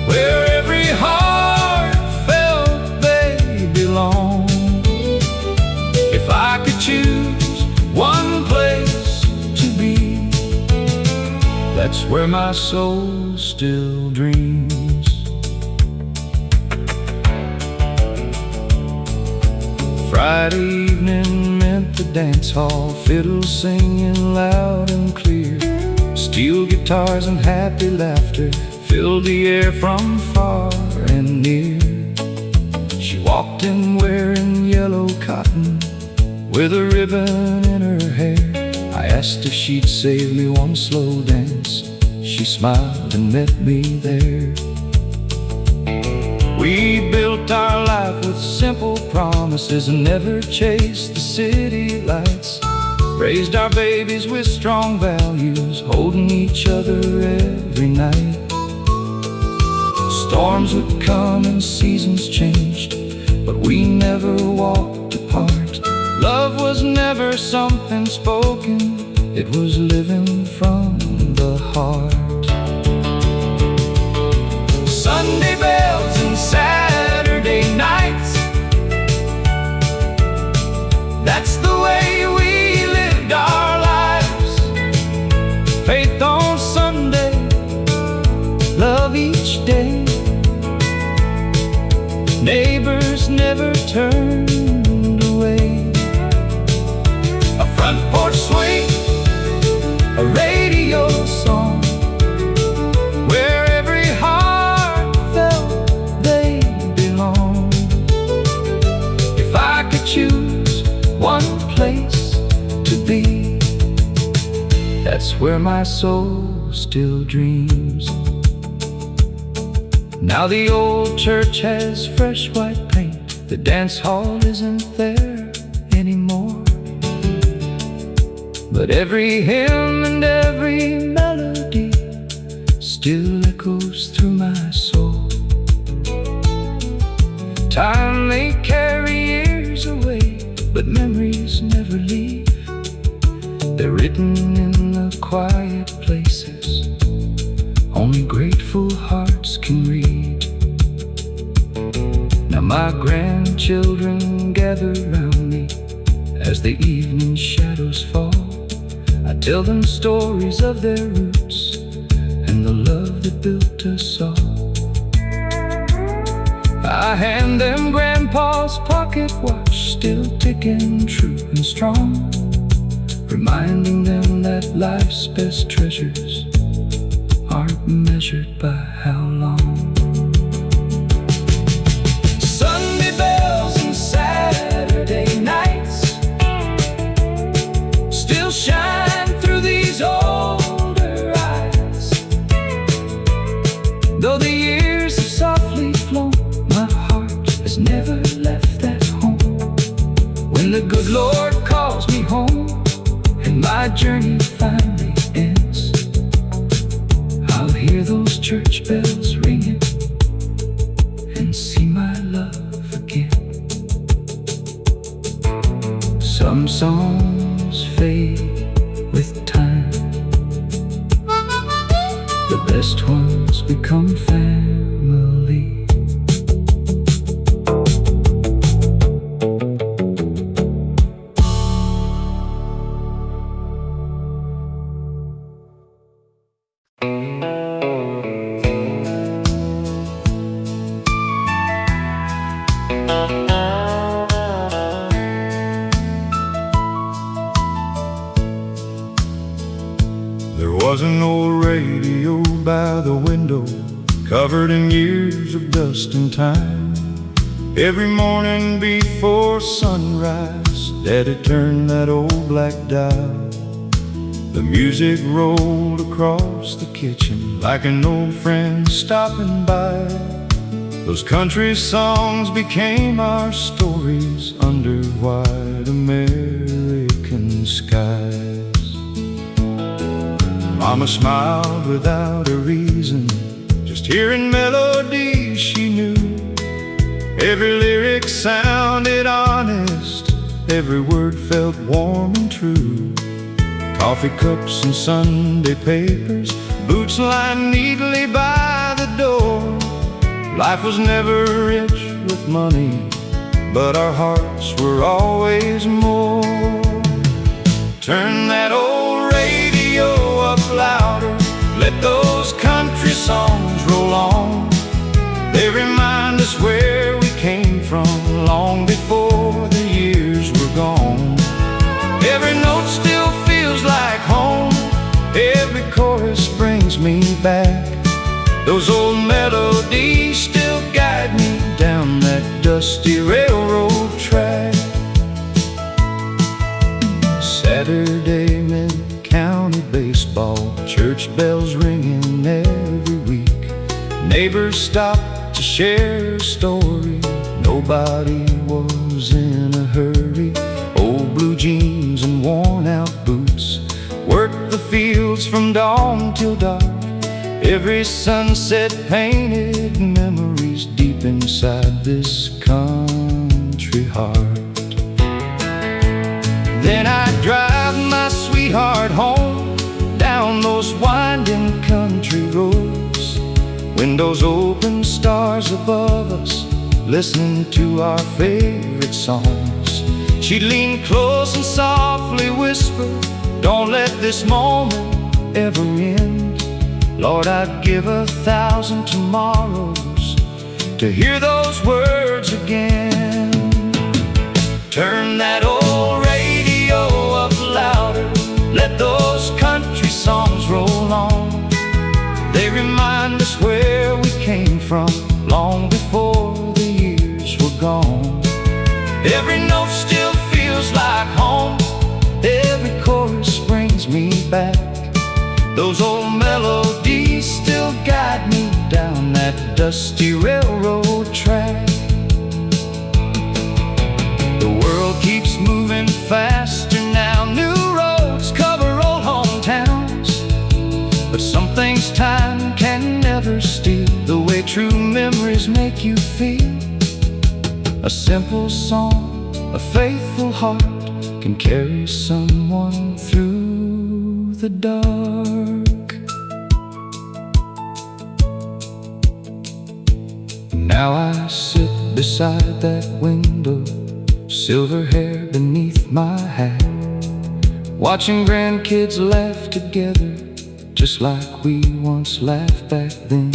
where every heart felt they belong. If I could choose one place to be, that's where my soul still dreams. Friday evening meant at the dance hall, fiddles singing loud and clear. Steel guitars and happy laughter filled the air from far and near. She walked in wearing yellow cotton with a ribbon in her hair. I asked if she'd save me one slow dance. She smiled and met me there. We built our life with simple promises and never chased the city lights. Raised our babies with strong values, holding each other every night. Storms would come and seasons changed, but we never walked apart. Love was never something spoken, it was living from the heart. Sunday bells and Saturday nights, that's the way we lived our lives. Faith on Sunday, love each day. Neighbors never turned away. A front porch swing, a radio song, where every heart felt they belong. If I could choose one place to be, that's where my soul still dreams. Now the old church has fresh white paint, the dance hall isn't there anymore. But every hymn and every melody still echoes through my soul. Time may carry years away, but memories never leave. They're written in the quiet places only grateful hearts can read. Now my grandchildren gather round me as the evening shadows fall. I tell them stories of their roots and the love that built us all. I hand them Grandpa's pocket watch, still ticking true and strong, reminding them that life's best treasures aren't measured by how long. Sunday bells and Saturday nights still shine through these older eyes. Though the years have softly flown, my heart has never left that home. When the good Lord calls me home and my journey finally ends, I'll hear those church bells ringing and see my love again. Some songs fade with time, the best ones become family. There was an old radio by the window, covered in years of dust and time. Every morning before sunrise, Daddy turned that old black dial. The music rolled across the kitchen like an old friend stopping by. Those country songs became our stories under white American skies. Mama smiled without a reason, just hearing melodies she knew. Every lyric sounded honest, every word felt warm and true. Coffee cups and Sunday papers, boots lined neatly by the door. Life was never rich with money, but our hearts were always more. Turn that old radio up louder, let those country songs roll on. They remind us where we came from long before the years were gone. me back. Those old melodies still guide me down that dusty railroad track. Saturday mid-county baseball, church bells ringing every week. Neighbors stopped to share a story, nobody was in a hurry. Old blue jeans and worn-out boots worked the fields from dawn till dark. Every sunset painted memories deep inside this country heart. Then I'd drive my sweetheart home down those winding country roads, windows open, stars above us, listening to our favorite songs. She'd lean close and softly whisper, "Don't let this moment ever end. Lord, I'd give 1,000 tomorrows to hear those words again." Turn that old radio up louder, let those country songs roll on. They remind us where we came from long before the years were gone. Every note still feels like home, every chorus brings me back. Those old melodies still guide me down that dusty railroad track. The world keeps moving faster now, new roads cover old hometowns, but some things time can never steal, the way true memories make you feel. A simple song, a faithful heart can carry someone through the dark. Now I sit beside that window, silver hair beneath my hat, watching grandkids laugh together just like we once laughed back then.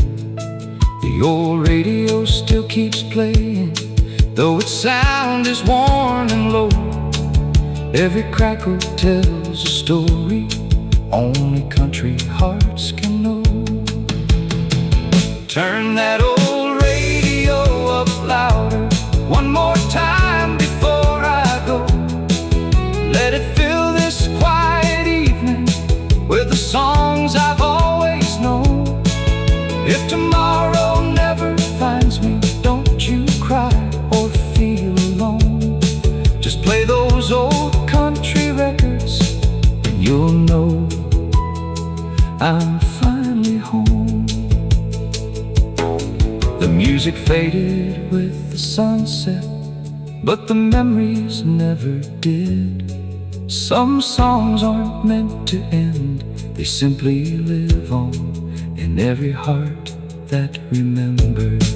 The old radio still keeps playing, though its sound is worn and low. Every crackle tells a story only country hearts can know. Turn that old radio up louder one more time before I go. Let it fill this quiet evening with the songs I've always known. If tomorrow never finds me, don't you cry or feel alone. Just play those old country records and you'll know I'm finally home. The music faded with the sunset, but the memories never did. Some songs aren't meant to end, they simply live on in every heart that remembers.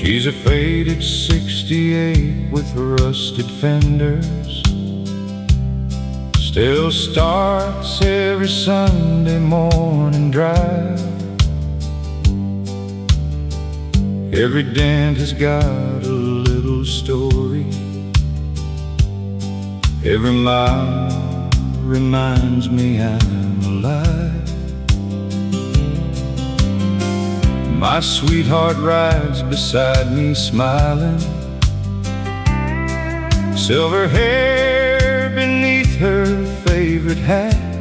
She's a faded 68 with rusted fenders, still starts every Sunday morning drive. Every dent has got a little story, every mile reminds me I'm alive. My sweetheart rides beside me smiling, silver hair beneath her favorite hat.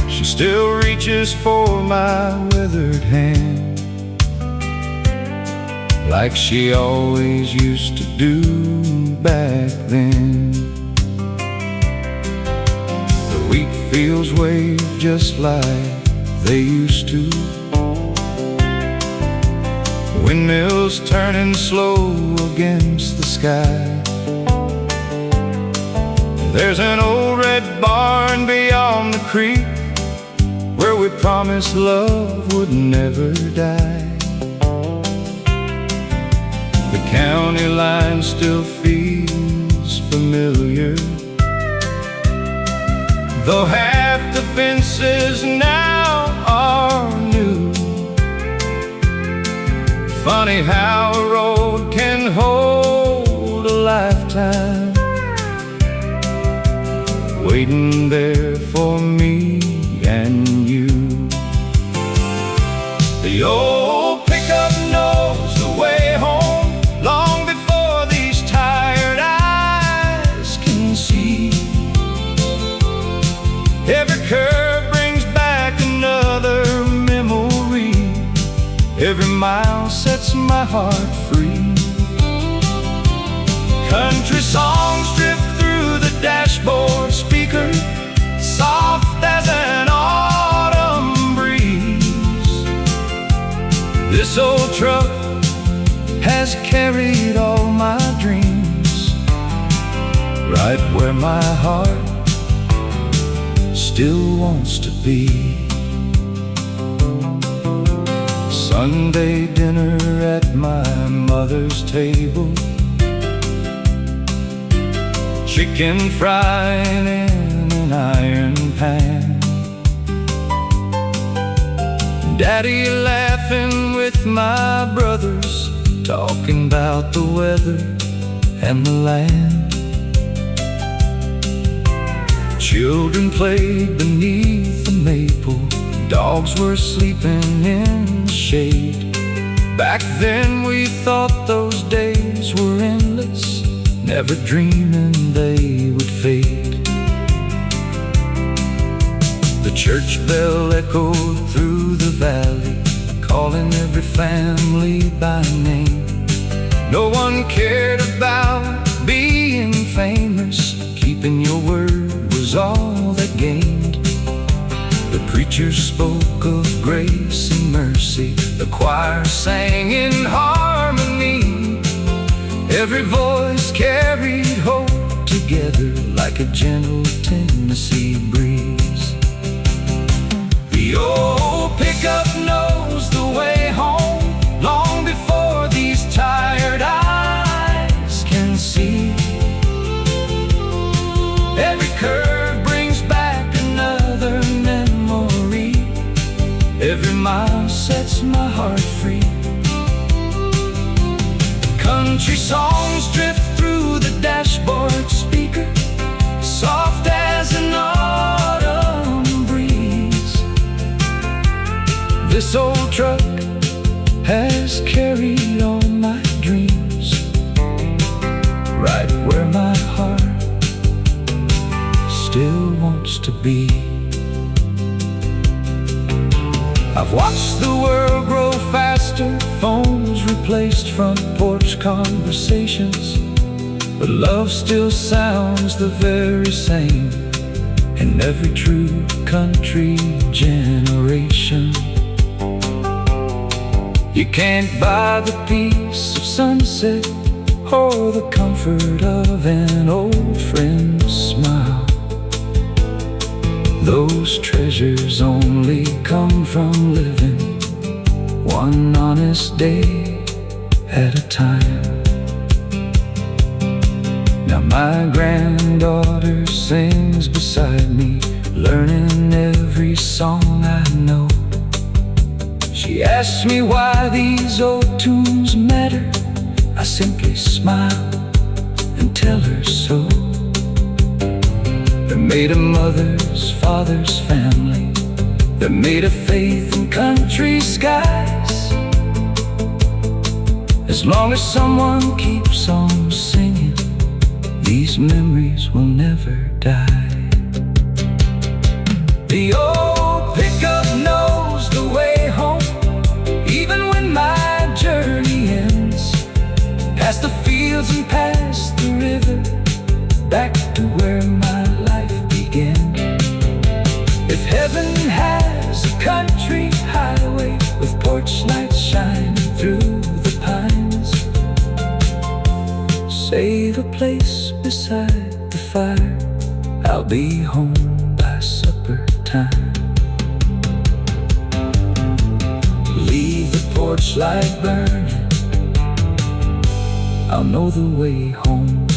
She still reaches for my withered hand, like she always used to do back then. The wheat fields wave just like they used to, windmills turning slow against the sky. There's an old red barn beyond the creek where we we promised love would never die. The county line still feels familiar, though half the fences now are new. Funny how a road can hold a lifetime, waiting there for me and you. The old pickup knows the way home long before these tired eyes can see. Every curve brings back another memory. Every mile sets my heart free. Country songs drift through the dashboard speaker, soft as an autumn breeze. This old truck has carried all my dreams, right where my heart still wants to be. Sunday dinner at my mother's table, chicken frying in an iron pan, Daddy laughing with my brothers, talking about the weather and the land. Children played beneath the maple, dogs were sleeping in the shade. Back then we thought those days were endless, never dreaming they would fade. The church bell echoed through the valley, calling every family by name. No one cared about being famous, keeping your word was all that gained. The preacher spoke of grace and mercy, the choir sang in harmony. Every voice carried hope together like a gentle Tennessee breeze. The old pickup knows the way home long before these tired eyes can see. Every curve brings back another memory. Every mile sets my heart free. Country songs drift through the dashboard speaker, soft as an autumn breeze. This old truck has carried all my dreams, right where my heart still wants to be. I've watched the world grow faster, phones replaced front porch conversations, but love still sounds the very same in every true country generation. You can't buy the peace of sunset or the comfort of an old friend's smile. Those treasures only come from living one honest day at a time. Now my granddaughter sings beside me, learning every song I know. She asks me why these old tunes matter. I simply smile and tell her so. They're made of mothers, fathers, family. They're made of faith in country skies. As long as someone keeps on singing, these memories will never die. The old pickup knows the way home, even when my journey ends. Past the fields and past the river, back to where my life began. If heaven has a country highway with porch lights shining through the pines, save a place beside the fire, I'll be home by supper time. torchlight burning, I'll know the way home.